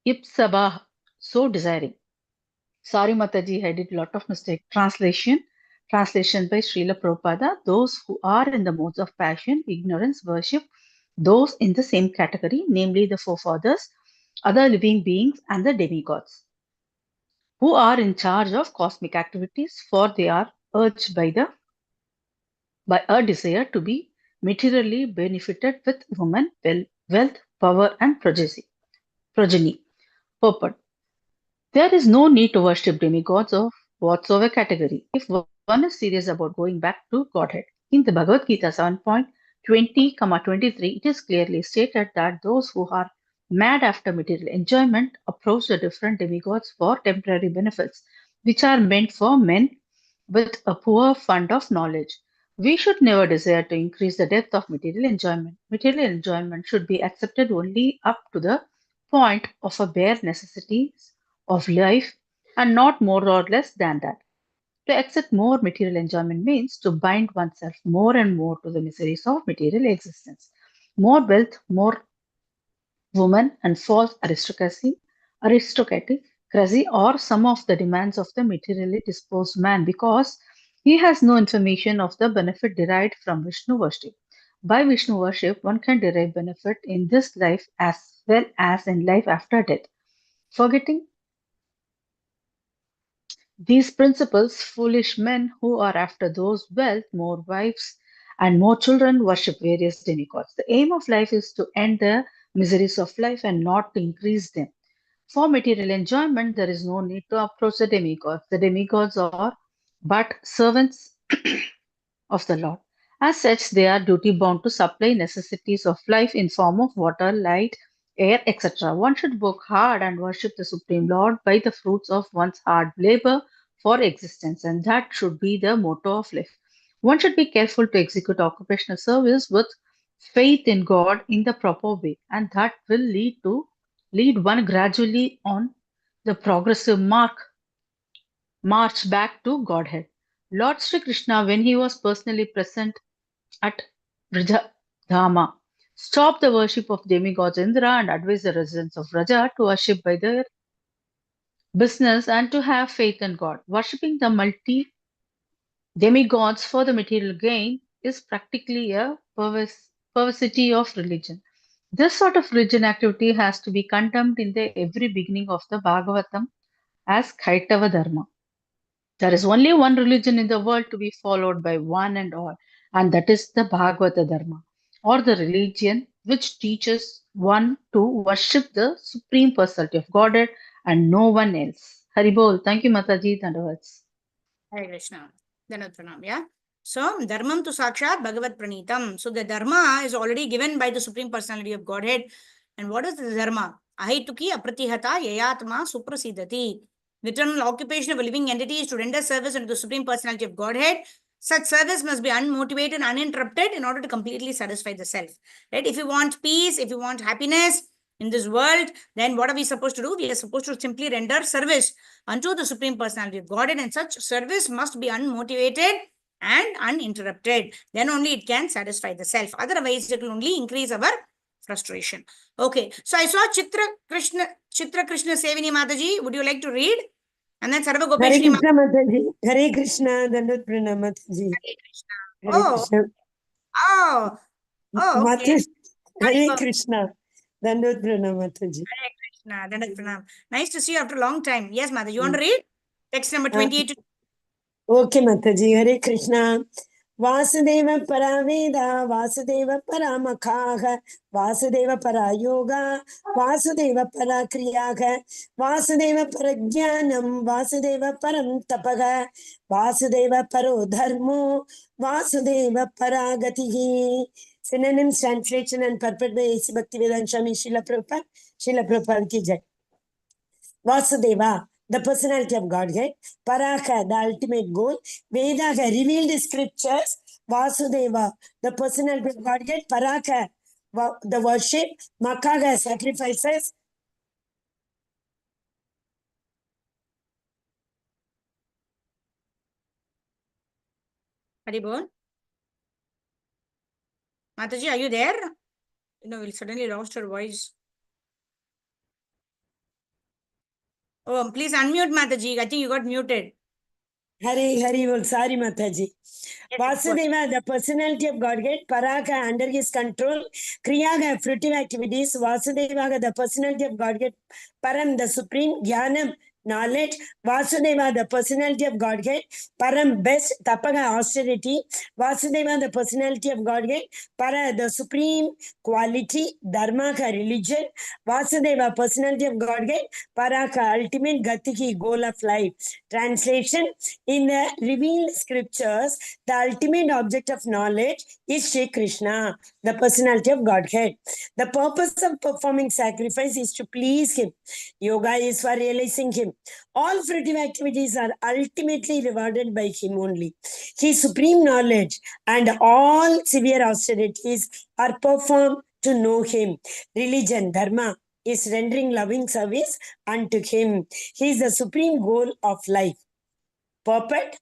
Ipsabha, so desiring. Sorry, Mataji, I did a lot of mistake. Translation by Srila Prabhupada. Those who are in the modes of passion, ignorance, worship, those in the same category, namely the forefathers, other living beings, and the demigods, who are in charge of cosmic activities, for they are urged by a desire to be materially benefited with woman, wealth, power, and progeny. Purport. There is no need to worship demigods of whatsoever category if one is serious about going back to Godhead. In the Bhagavad Gita 7.20-23, it is clearly stated that those who are mad after material enjoyment approach the different demigods for temporary benefits, which are meant for men with a poor fund of knowledge. We should never desire to increase the depth of material enjoyment. Material enjoyment should be accepted only up to the point of a bare necessities of life and not more or less than that. To accept more material enjoyment means to bind oneself more and more to the miseries of material existence. More wealth, more woman, and false aristocracy or some of the demands of the materially disposed man because he has no information of the benefit derived from Vishnu worship. By Vishnu worship, one can derive benefit in this life as well as in life after death. Forgetting these principles, foolish men who are after those wealth, more wives, and more children worship various demigods. The aim of life is to end the miseries of life and not to increase them. For material enjoyment, there is no need to approach the demigods. The demigods are but servants of the Lord. As such, they are duty bound to supply necessities of life in form of water, light, air, etc. One should work hard and worship the Supreme Lord by the fruits of one's hard labor for existence, and that should be the motto of life. One should be careful to execute occupational service with faith in God in the proper way, and that will lead one gradually on the progressive march back to Godhead. Lord Sri Krishna, when he was personally present at Vrajadhama, stopped the worship of demigods Indra and advised the residents of Vraja to worship by their business and to have faith in God. Worshipping the multi demigods for the material gain is practically a perversity of religion. This sort of religion activity has to be condemned in the every beginning of the Bhagavatam as Kaitava Dharma. There is only one religion in the world to be followed by one and all, and that is the Bhagavata Dharma, or the religion which teaches one to worship the Supreme Personality of Godhead and no one else. Haribol, thank you, Mataji. Dandavats. Hare Krishna. Dhanavad Pranam, yeah. So, Dharmam tu Sakshat Bhagavad Pranitam. So, the Dharma is already given by the Supreme Personality of Godhead. And what is the Dharma? Ahituki apratihata yayatma suprasidati. The eternal occupation of a living entity is to render service unto the Supreme Personality of Godhead. Such service must be unmotivated and uninterrupted in order to completely satisfy the self. Right? If you want peace, if you want happiness in this world, then what are we supposed to do? We are supposed to simply render service unto the Supreme Personality of Godhead, and such service must be unmotivated and uninterrupted. Then only it can satisfy the self. Otherwise, it will only increase our frustration. Okay, so I saw Chitra Krishna Sevini Mataji. Would you like to read? And then Sarva Hare Gopeshri Krishna Mataji. Hare Krishna. Dandut Pranam Mataji. Hare Krishna. Hare Oh, Krishna. oh, okay. Mataji. Hare Go. Krishna. Dandut Pranam Mataji. Hare Krishna. Dandat Pranam. Nice to see you after a long time. Yes, Mother. You want to read? Text number 28 to Okay, Mataji. Hare Krishna. Vasudeva Paraveda, Vasudeva Paramakaha, Vasudeva Parayoga, Vasudeva Parakriyaga, Vasudeva Parajnanam, Vasudeva Param Tapaga, Vasudeva Parodharmo, Vasudeva Paragatihi. Synonyms, translation and purport by A.C. Bhaktivedanta Swami Srila Prabhupada. Srila Prabhupada ki jai. Vasudeva, the personality of Godhead. Paraka, the ultimate goal. Vedaga, revealed scriptures. Vasudeva, the personality of Godhead. Paraka, the worship. Makaga, sacrifices. Haribol. Mataji, are you there? No, we suddenly lost her voice. Oh, please unmute Mataji. I think you got muted. Hari, sorry Mataji. Yes, Vasudeva, the personality of Godhead. Paraka, under his control. Kriyaga, fruitive activities. Vasudeva, the personality of Godhead. Param, the supreme. Jnanam, knowledge. Vasudeva, the personality of Godhead. Param, best. Tapaga, austerity. Vasudeva, the personality of Godhead. Para, the supreme quality. Dharmaka, religion. Vasudeva, personality of Godhead. Paraka, ultimate gatiki, goal of life. Translation: in the revealed scriptures, the ultimate object of knowledge is Sri Krishna, the personality of Godhead. The purpose of performing sacrifice is to please Him. Yoga is for realizing Him. All fruitive activities are ultimately rewarded by Him only. His supreme knowledge and all severe austerities are performed to know Him. Religion, dharma, is rendering loving service unto Him. He is the supreme goal of life. Purport: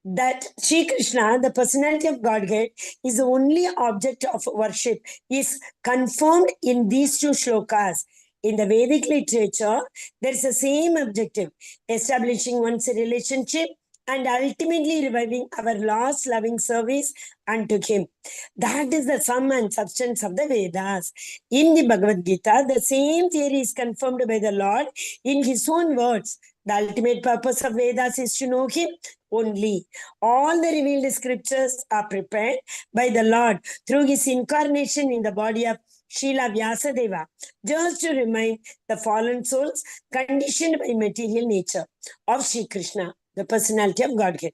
that Sri Krishna, the personality of Godhead, is the only object of worship, is confirmed in these two shlokas. In the Vedic literature, there is the same objective: establishing one's relationship and ultimately reviving our lost loving service unto Him. That is the sum and substance of the Vedas. In the Bhagavad Gita, the same theory is confirmed by the Lord in His own words. The ultimate purpose of Vedas is to know Him only. All the revealed scriptures are prepared by the Lord through His incarnation in the body of Srila Vyasadeva, just to remind the fallen souls conditioned by material nature of Sri Krishna, the personality of Godhead.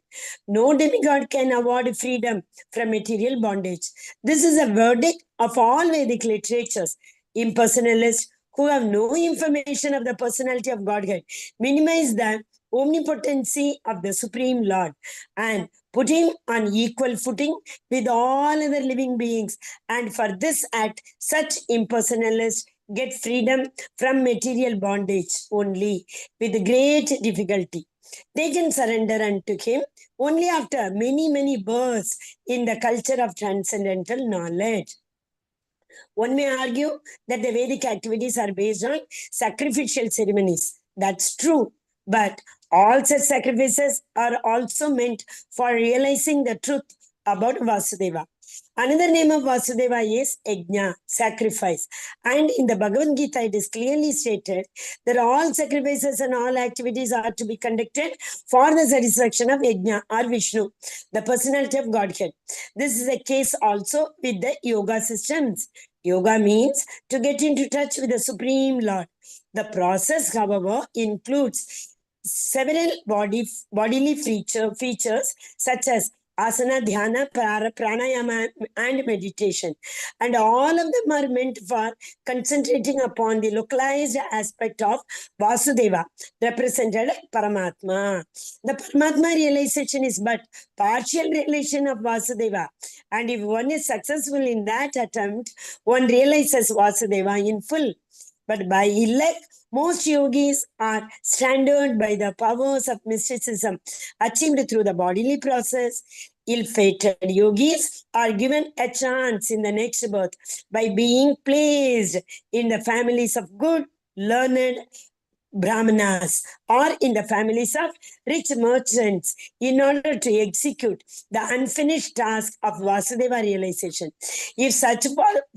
No demigod can award freedom from material bondage. This is a verdict of all Vedic literatures. Impersonalists who have no information of the personality of Godhead minimize the omnipotency of the Supreme Lord and put Him on equal footing with all other living beings. And for this act, such impersonalists get freedom from material bondage only with great difficulty. They can surrender unto Him only after many, many births in the culture of transcendental knowledge. One may argue that the Vedic activities are based on sacrificial ceremonies. That's true. But all such sacrifices are also meant for realizing the truth about Vasudeva. Another name of Vasudeva is Yajna, sacrifice. And in the Bhagavad Gita, it is clearly stated that all sacrifices and all activities are to be conducted for the satisfaction of Yajna or Vishnu, the personality of Godhead. This is the case also with the yoga systems. Yoga means to get into touch with the Supreme Lord. The process, however, includes several bodily features such as asana, dhyana, pranayama, and meditation. And all of them are meant for concentrating upon the localized aspect of Vasudeva, represented Paramatma. The Paramatma realization is but partial realization of Vasudeva. And if one is successful in that attempt, one realizes Vasudeva in full. But by elect, most yogis are stranded by the powers of mysticism achieved through the bodily process. Ill-fated yogis are given a chance in the next birth by being placed in the families of good, learned, Brahmanas or in the families of rich merchants in order to execute the unfinished task of Vasudeva realization. If such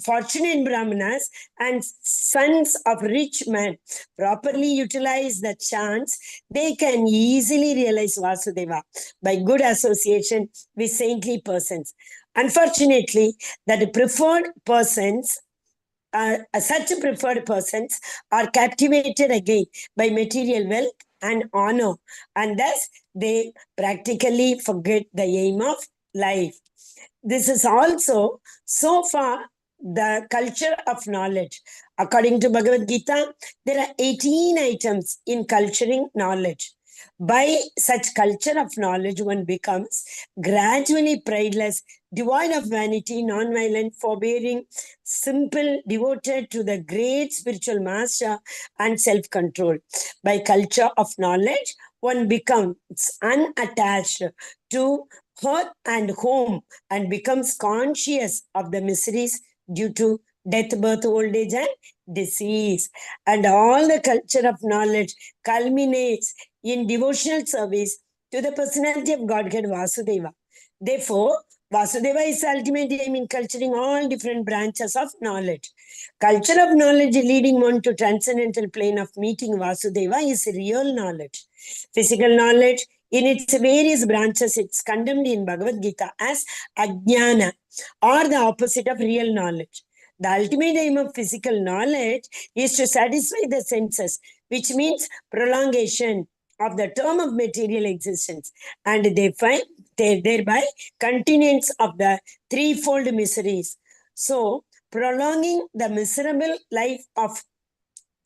fortunate Brahmanas and sons of rich men properly utilize the chance, they can easily realize Vasudeva by good association with saintly persons. Unfortunately, that preferred persons such preferred persons are captivated again by material wealth and honor, and thus they practically forget the aim of life. This is also so far the culture of knowledge. According to Bhagavad Gita, there are 18 items in culturing knowledge. By such culture of knowledge, one becomes gradually prideless, devoid of vanity, non-violent, forbearing, simple, devoted to the great spiritual master, and self-control. By culture of knowledge, one becomes unattached to earth and home and becomes conscious of the miseries due to death, birth, old age, and disease. And all the culture of knowledge culminates in devotional service to the personality of Godhead Vasudeva. Therefore, Vasudeva is the ultimate aim in culturing all different branches of knowledge. Culture of knowledge leading one to transcendental plane of meeting Vasudeva is real knowledge. Physical knowledge in its various branches, it's condemned in Bhagavad Gita as ajnana, or the opposite of real knowledge. The ultimate aim of physical knowledge is to satisfy the senses, which means prolongation of the term of material existence, and thereby continuance of the threefold miseries. So, prolonging the miserable life of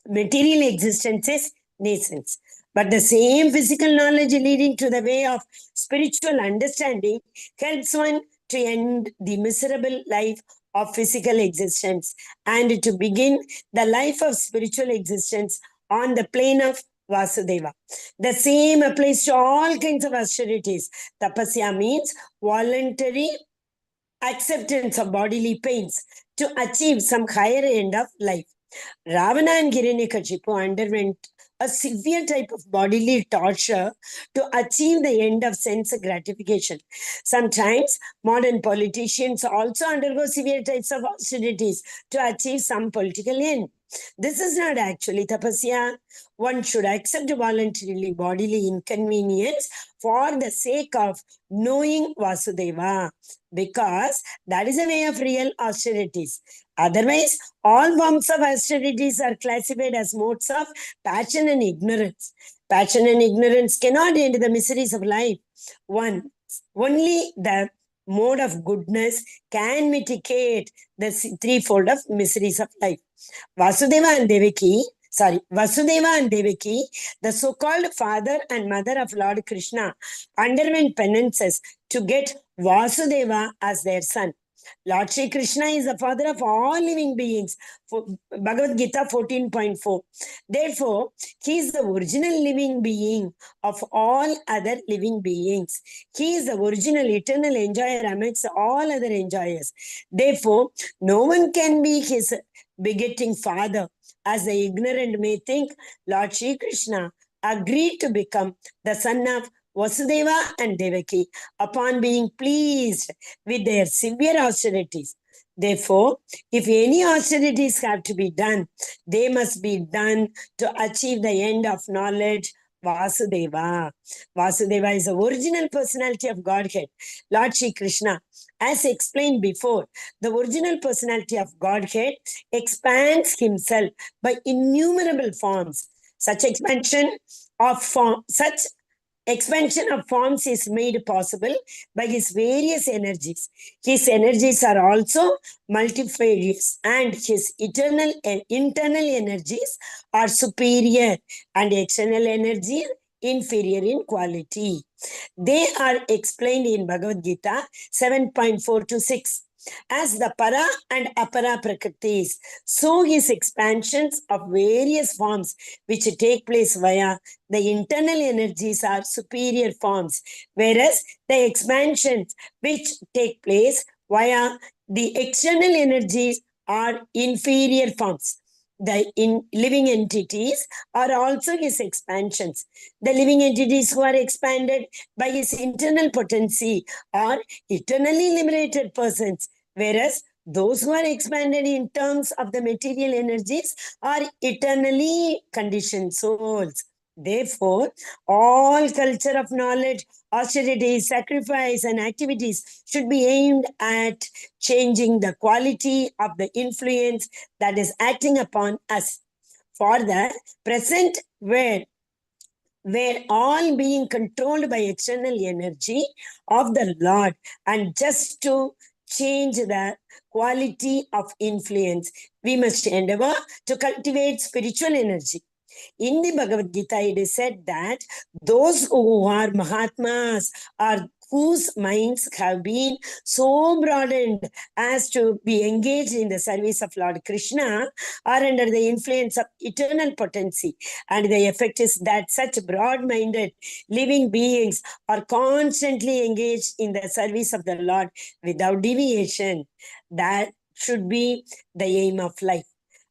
material existence is nascence. But the same physical knowledge leading to the way of spiritual understanding helps one to end the miserable life of physical existence and to begin the life of spiritual existence on the plane of Vasudeva. The same applies to all kinds of austerities. Tapasya means voluntary acceptance of bodily pains to achieve some higher end of life. Ravana and Hiranyakashipu underwent a severe type of bodily torture to achieve the end of sense gratification. Sometimes modern politicians also undergo severe types of austerities to achieve some political end. This is not actually tapasya. One should accept voluntarily bodily inconvenience for the sake of knowing Vasudeva, because that is a way of real austerities. Otherwise, all forms of austerities are classified as modes of passion and ignorance. Passion and ignorance cannot end the miseries of life. Only the mode of goodness can mitigate the threefold of miseries of life. Vasudeva and Devaki, the so-called father and mother of Lord Krishna, underwent penances to get Vasudeva as their son. Lord Shri Krishna is the father of all living beings. Bhagavad Gita 14.4. Therefore, he is the original living being of all other living beings. He is the original eternal enjoyer amidst all other enjoyers. Therefore, no one can be his begetting father. As the ignorant may think, Lord Shri Krishna agreed to become the son of Vasudeva and Devaki upon being pleased with their severe austerities. Therefore, if any austerities have to be done, they must be done to achieve the end of knowledge, Vasudeva. Vasudeva is the original personality of Godhead, Lord Shri Krishna. As explained before, the original personality of Godhead expands himself by innumerable forms. Such expansion of forms is made possible by his various energies. His energies are also multifarious, and his internal energies are superior and external energies inferior in quality. They are explained in Bhagavad Gita 7.4 to 6 as the para and apara prakritis. So his expansions of various forms which take place via the internal energies are superior forms, whereas the expansions which take place via the external energies are inferior forms. the living entities are also his expansions. The living entities who are expanded by his internal potency are eternally liberated persons, whereas those who are expanded in terms of the material energies are eternally conditioned souls. Therefore, all culture of knowledge, austerity, sacrifice, and activities should be aimed at changing the quality of the influence that is acting upon us. For the present, where all being controlled by external energy of the Lord, and just to change the quality of influence, we must endeavor to cultivate spiritual energy. In the Bhagavad Gita, it is said that those who are Mahatmas are whose minds have been so broadened as to be engaged in the service of Lord Krishna are under the influence of eternal potency. And the effect is that such broad-minded living beings are constantly engaged in the service of the Lord without deviation. That should be the aim of life.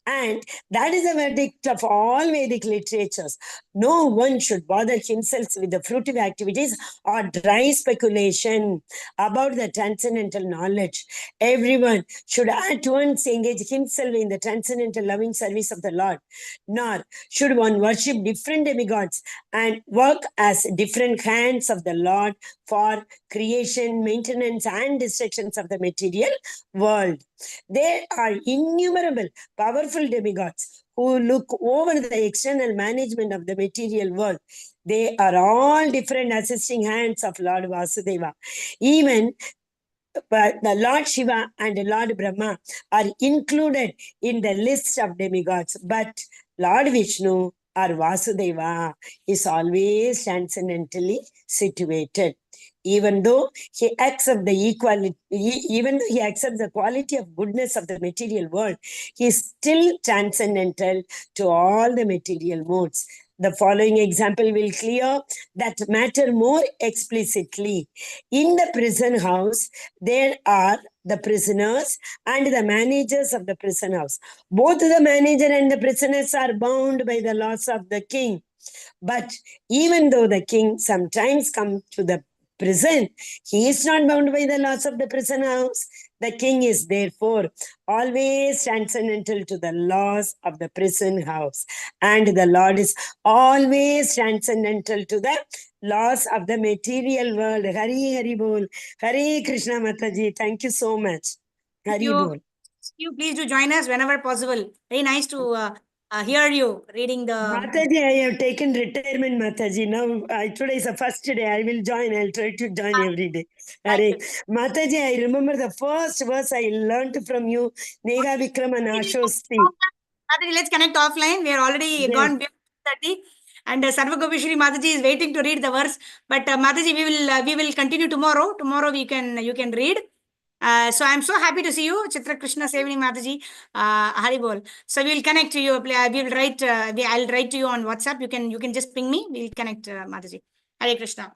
And that is the verdict of all Vedic literatures. No one should bother himself with the fruitive activities or dry speculation about the transcendental knowledge. Everyone should at once engage himself in the transcendental loving service of the Lord. Nor should one worship different demigods and work as different hands of the Lord for creation, maintenance, and destructions of the material world. There are innumerable powerful demigods who look over the external management of the material world. They are all different assisting hands of Lord Vasudeva. Even the Lord Shiva and Lord Brahma are included in the list of demigods, but Lord Vishnu or Vasudeva is always transcendentally situated. Even though he accepts the equality, even though he accepts the quality of goodness of the material world, he is still transcendental to all the material modes. The following example will clear that matter more explicitly. In the prison house, there are the prisoners and the managers of the prison house. Both the manager and the prisoners are bound by the laws of the king. But even though the king sometimes comes to the prison, he is not bound by the laws of the prison house. The king is therefore always transcendental to the laws of the prison house. And the Lord is always transcendental to the laws of the material world. Hari Hari Bol. Hare Krishna Mataji. Thank you so much. Hari Bol. You please do join us whenever possible. Very nice to hear you reading the. Mataji, I have taken retirement, Mataji. Now, today is the first day. I will join. I'll try to join every day. Hare. Mataji, I remember the first verse I learned from you, Nega Vikram and Ashosti. Mataji, let's connect offline. We are already gone beyond 30. And Sarvagopishri Mataji is waiting to read the verse. But Mataji, we will continue tomorrow. Tomorrow you can read. So I'm so happy to see you, Chitra Krishna Sevini Mataji, Haribol. So we'll connect to you. We will write. I'll write to you on WhatsApp. You can just ping me. We'll connect, Mataji. Hare Krishna.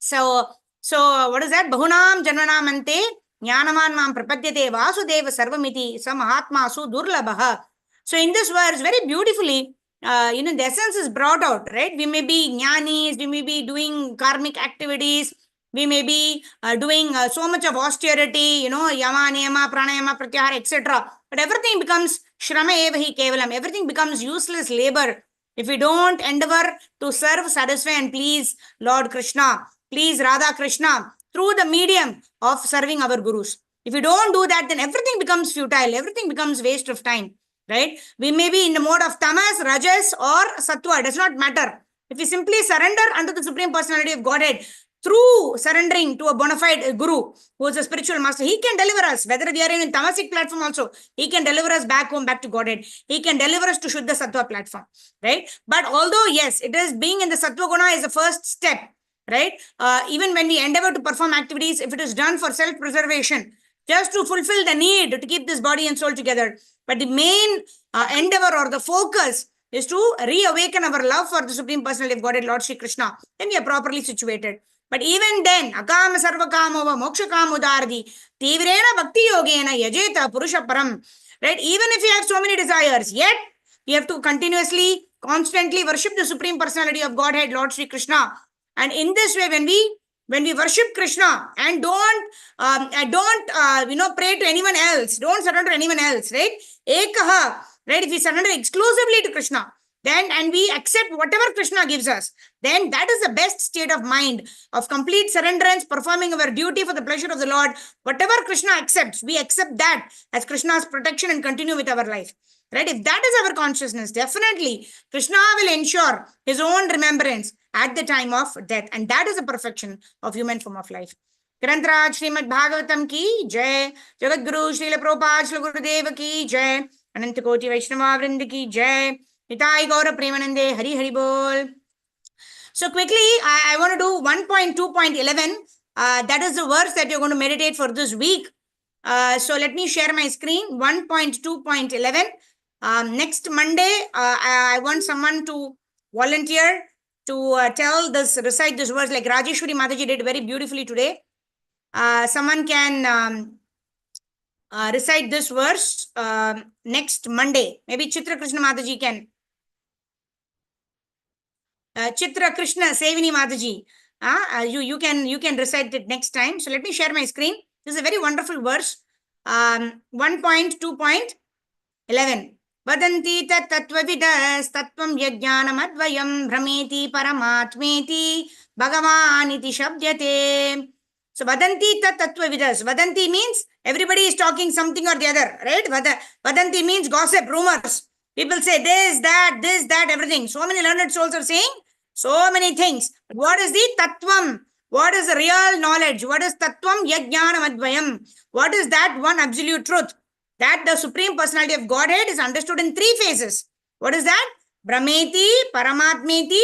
So what is that? Bahunam Janvanam Ante Jnanamanam Prapadyate Vasudeva Sarvamiti Samahatmasu Durlabaha. So in this verse, very beautifully, the essence is brought out, right? We may be jnanis, we may be doing karmic activities, we may be doing so much of austerity, yama, niyama, pranayama, pratyahara, etc. But everything becomes shrama evahi kevalam. Everything becomes useless labor if we don't endeavor to serve, satisfy, and please Lord Krishna, please Radha Krishna through the medium of serving our gurus. If we don't do that, then everything becomes futile. Everything becomes waste of time, right? We may be in the mode of tamas, rajas, or sattva. It does not matter. If we simply surrender unto the Supreme Personality of Godhead, through surrendering to a bona fide guru who is a spiritual master, he can deliver us. Whether we are in a tamasic platform also, he can deliver us back home, back to Godhead. He can deliver us to Shuddha Sattva platform, right? But although, yes, it is being in the Sattva Guna is the first step, right? Even when we endeavor to perform activities, if it is done for self-preservation, just to fulfill the need to keep this body and soul together. But the main endeavor or the focus is to reawaken our love for the Supreme Personality of Godhead, Lord Shri Krishna. Then we are properly situated. But even then, akama sarvakamova mokshakamudardi tivrena bhakti yogena yajeta purusha param. Right? Even if you have so many desires, yet We have to continuously, constantly worship the Supreme Personality of Godhead, Lord Sri Krishna. And in this way, when we worship Krishna and don't pray to anyone else, don't surrender to anyone else, right? Ekaha, right? If we surrender exclusively to Krishna, then and we accept whatever Krishna gives us, then that is the best state of mind of complete surrenderance, performing our duty for the pleasure of the Lord. Whatever Krishna accepts, we accept that as Krishna's protection and continue with our life. Right? If that is our consciousness, definitely Krishna will ensure his own remembrance at the time of death. And that is the perfection of human form of life. Grantaraj Srimad Bhagavatam ki jai. Jagat Guru Srila Prabhupada Srila Gurudev ki jai. Ananta Koti Vaishnava Vrind ki jai. Nitai Gaura Premanande Hari Hari Bol. So quickly, I want to do 1.2.11. That is the verse that you're going to meditate for this week. So let me share my screen. 1.2.11. Next Monday, I want someone to volunteer to recite this verse like Rajeshwari Mataji did very beautifully today. Someone can recite this verse next Monday. Maybe Chitra Krishna Mataji can. Chitra Krishna Sevini Mataji. You can recite it next time. So let me share my screen. This is a very wonderful verse. 1.2.11. Vadanti tattvavidas-tattvam yajnanamadvayam bhrameti paramatmeti bhagavaniti shabdyate. So Vadanti tattvavidas. Vadanti means everybody is talking something or the other, right? Vadanti means gossip, rumors. People say this, that, everything. So many learned souls are saying so many things. But what is the tattvam? What is the real knowledge? What is tattvam yajnanamadvayam? What is that one absolute truth? That the Supreme Personality of Godhead is understood in three phases. What is that? Brahmeti, Paramatmeti,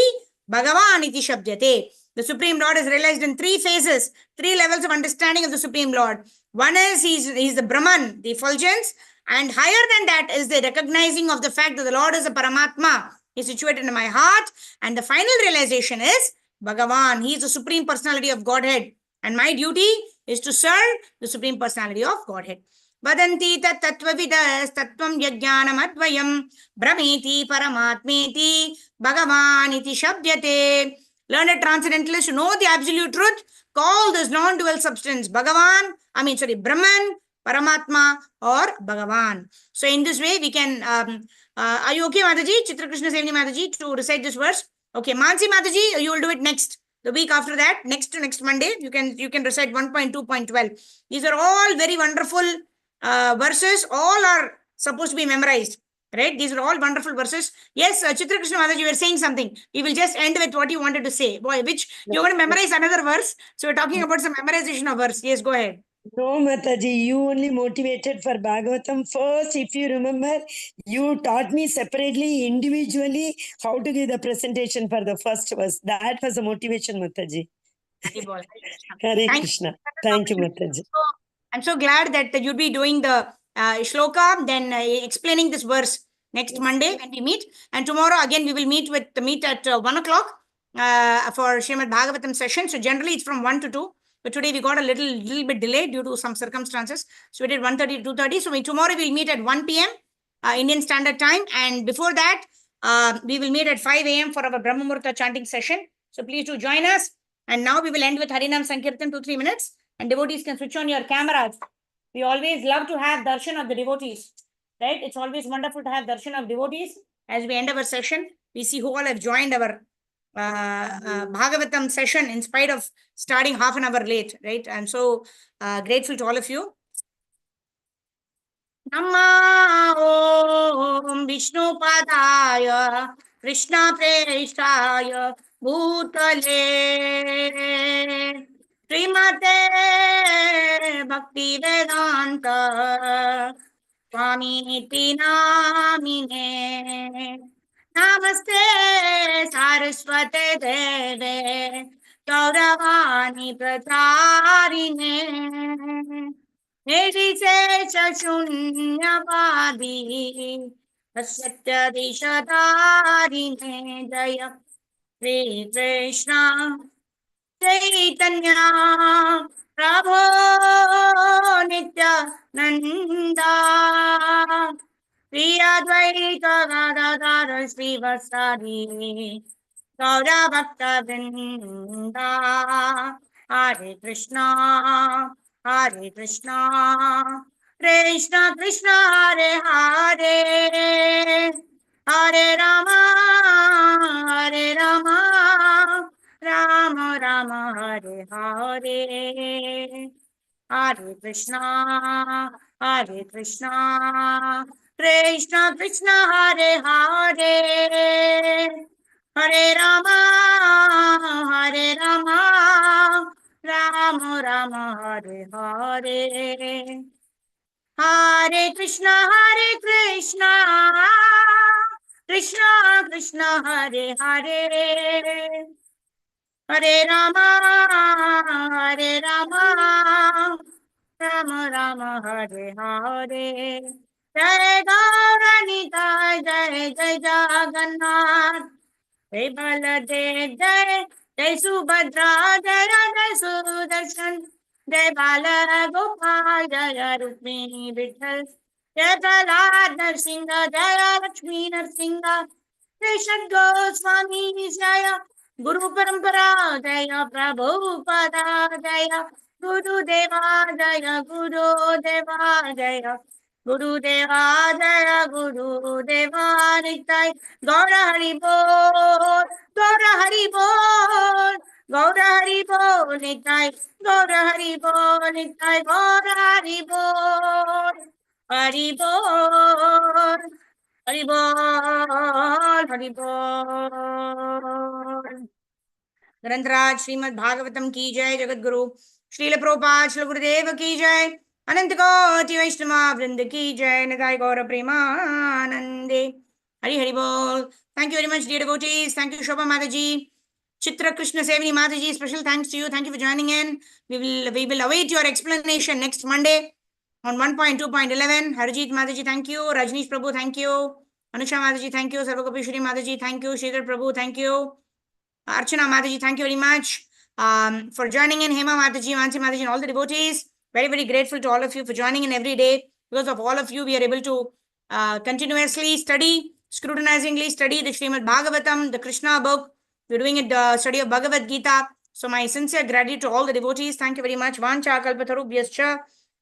Bhagavaniti Shabdyate. The Supreme Lord is realized in three phases, three levels of understanding of the Supreme Lord. One is he's the Brahman, the effulgence, and higher than that is the recognizing of the fact that the Lord is a Paramatma. He is situated in my heart. And the final realization is Bhagavan. He is the Supreme Personality of Godhead. And my duty is to serve the Supreme Personality of Godhead. Vadanti tattvavidas tattvam yajnanamadvayam brahmeti paramatmeti bhagavaniti shabdyate. Learned transcendentalists who know the absolute truth call this non-dual substance Brahman, Paramatma or Bhagavan. So in this way we can, are you okay Mataji, Chitra Krishna Sevini Mataji to recite this verse? Okay, Mansi Mataji, you will do it next. The week after that, next Monday, you can recite 1.2.12. These are all very wonderful verses. All are supposed to be memorized, right? These are all wonderful verses. Yes, Chitra Krishna Mataji, you were saying something. We will just end with what you wanted to say. Boy, which you're going to memorize another verse. So we're talking about some memorization of verse. Yes, go ahead. No, Mataji, you only motivated for Bhagavatam. First, if you remember, you taught me separately, individually, how to give the presentation for the first verse. That was the motivation, Mataji. Hare Krishna. Thank you, Mataji. I'm so glad that you'll be doing the shloka, then explaining this verse next Monday when we meet. And tomorrow again we will meet at 1 o'clock for Srimad Bhagavatam session. So generally it's from 1 to 2. But today we got a little bit delayed due to some circumstances. So we did 1:30 to 2:30. So tomorrow we'll meet at 1 p.m. Indian Standard Time. And before that, we will meet at 5 a.m. for our Brahma Muhurta chanting session. So please do join us. And now we will end with Harinam Sankirtan 2-3 minutes. And devotees can switch on your cameras. We always love to have darshan of the devotees. Right? It's always wonderful to have darshan of devotees. As we end our session, we see who all have joined our Bhagavatam session in spite of starting half an hour late, right? I'm so grateful to all of you. Namah Om Vishnu Padaya Krishna Preshaya Bhutale Srimate Bhakti Vedanta Swami Namine Namaste Saraswate Deve Gauravani Pratharine Nirvisesha-shunyavadi Satyadishadarine Jaya Sri Krishna Chaitanya Prabhu Nityananda Shri Advaita Gadadhara Srivasadi Gaura Bhakta Vrinda. Hare Krishna, Hare Krishna, Krishna Krishna, Hare Hare, Hare Rama, Hare Rama, Rama Rama, Hare Hare. Hare Krishna, Hare Krishna, Krishna Krishna, Hare Hare, Hare Rama, Hare Rama, Rama Rama, Hare Hare. Hare Krishna, Krishna Krishna, Hare Hare, Hare Rama, Hare Rama, Rama Rama, Hare Hare. Jai Gauranitai, Jai Jai Jagannath, Jai Baladev, Jai Subhadra, Jai Radha Sudarshan, Jai Bala Gopal, Jai Rukmini Vitthal, Jai Prahlad Narsinga, Jai Lakshmi Narsinga, Jai Shadgo Swami Jaya, Guru Parampara Jaya, Prabhupada Jaya, Guru Deva Jaya, Guru Deva Jaya, Guru Deva Jaya, Guru Deva Nitai, Gaura Hari Bol, Gaura Hari Bol, Gaura Hari Bol Nitai, Gaura Hari Bol Nitai, Gaura Hari Bol, Hari Bol, Hari Bol, Hari Bol. ग्रंथराज Shrimad Bhagavatam की जय, जगत गुरु श्रील प्रभुपाद श्री गुरुदेव की जय, अनंत कोटि वैष्णव वृंद की जय, निताय गौर प्रेमानंदे. हरि हरि बोल. Thank you very much, dear devotees. Thank you, Shobha Mataji. Chitra Krishna Sevini Mataji, special thanks to you. Thank you for joining in. We will await your explanation next Monday on 1.2.11. Harjit Mataji, thank you. Rajneesh Prabhu, thank you. Anusha Mataji, thank you. Sarvagopishwari Mataji, thank you. Sridhar Prabhu, thank you. Archana Mataji, thank you very much for joining in. Hema Mataji, Mansi Mataji, and all the devotees. Very, very grateful to all of you for joining in every day. Because of all of you, we are able to continuously study, scrutinizingly study the Srimad Bhagavatam, the Krishna book. We're doing it, the study of Bhagavad Gita. So my sincere gratitude to all the devotees. Thank you very much. Vancha kalpatharubhyascha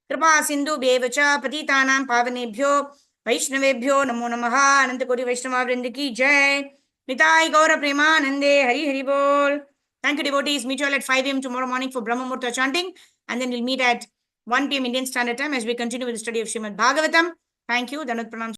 kripa sindhu bhevacha patitanam pavanebhyo vaishnavebhyo namo namaha. Ananta koti Vaishnava vrinda ki jai. Nitai Gaura Premanande, Hari Hari Bol. Thank you, devotees. Meet you all at 5 a.m. tomorrow morning for Brahma Muhurta chanting. And then we'll meet at 1 p.m. Indian Standard Time as we continue with the study of Srimad Bhagavatam. Thank you. Danut Pranam.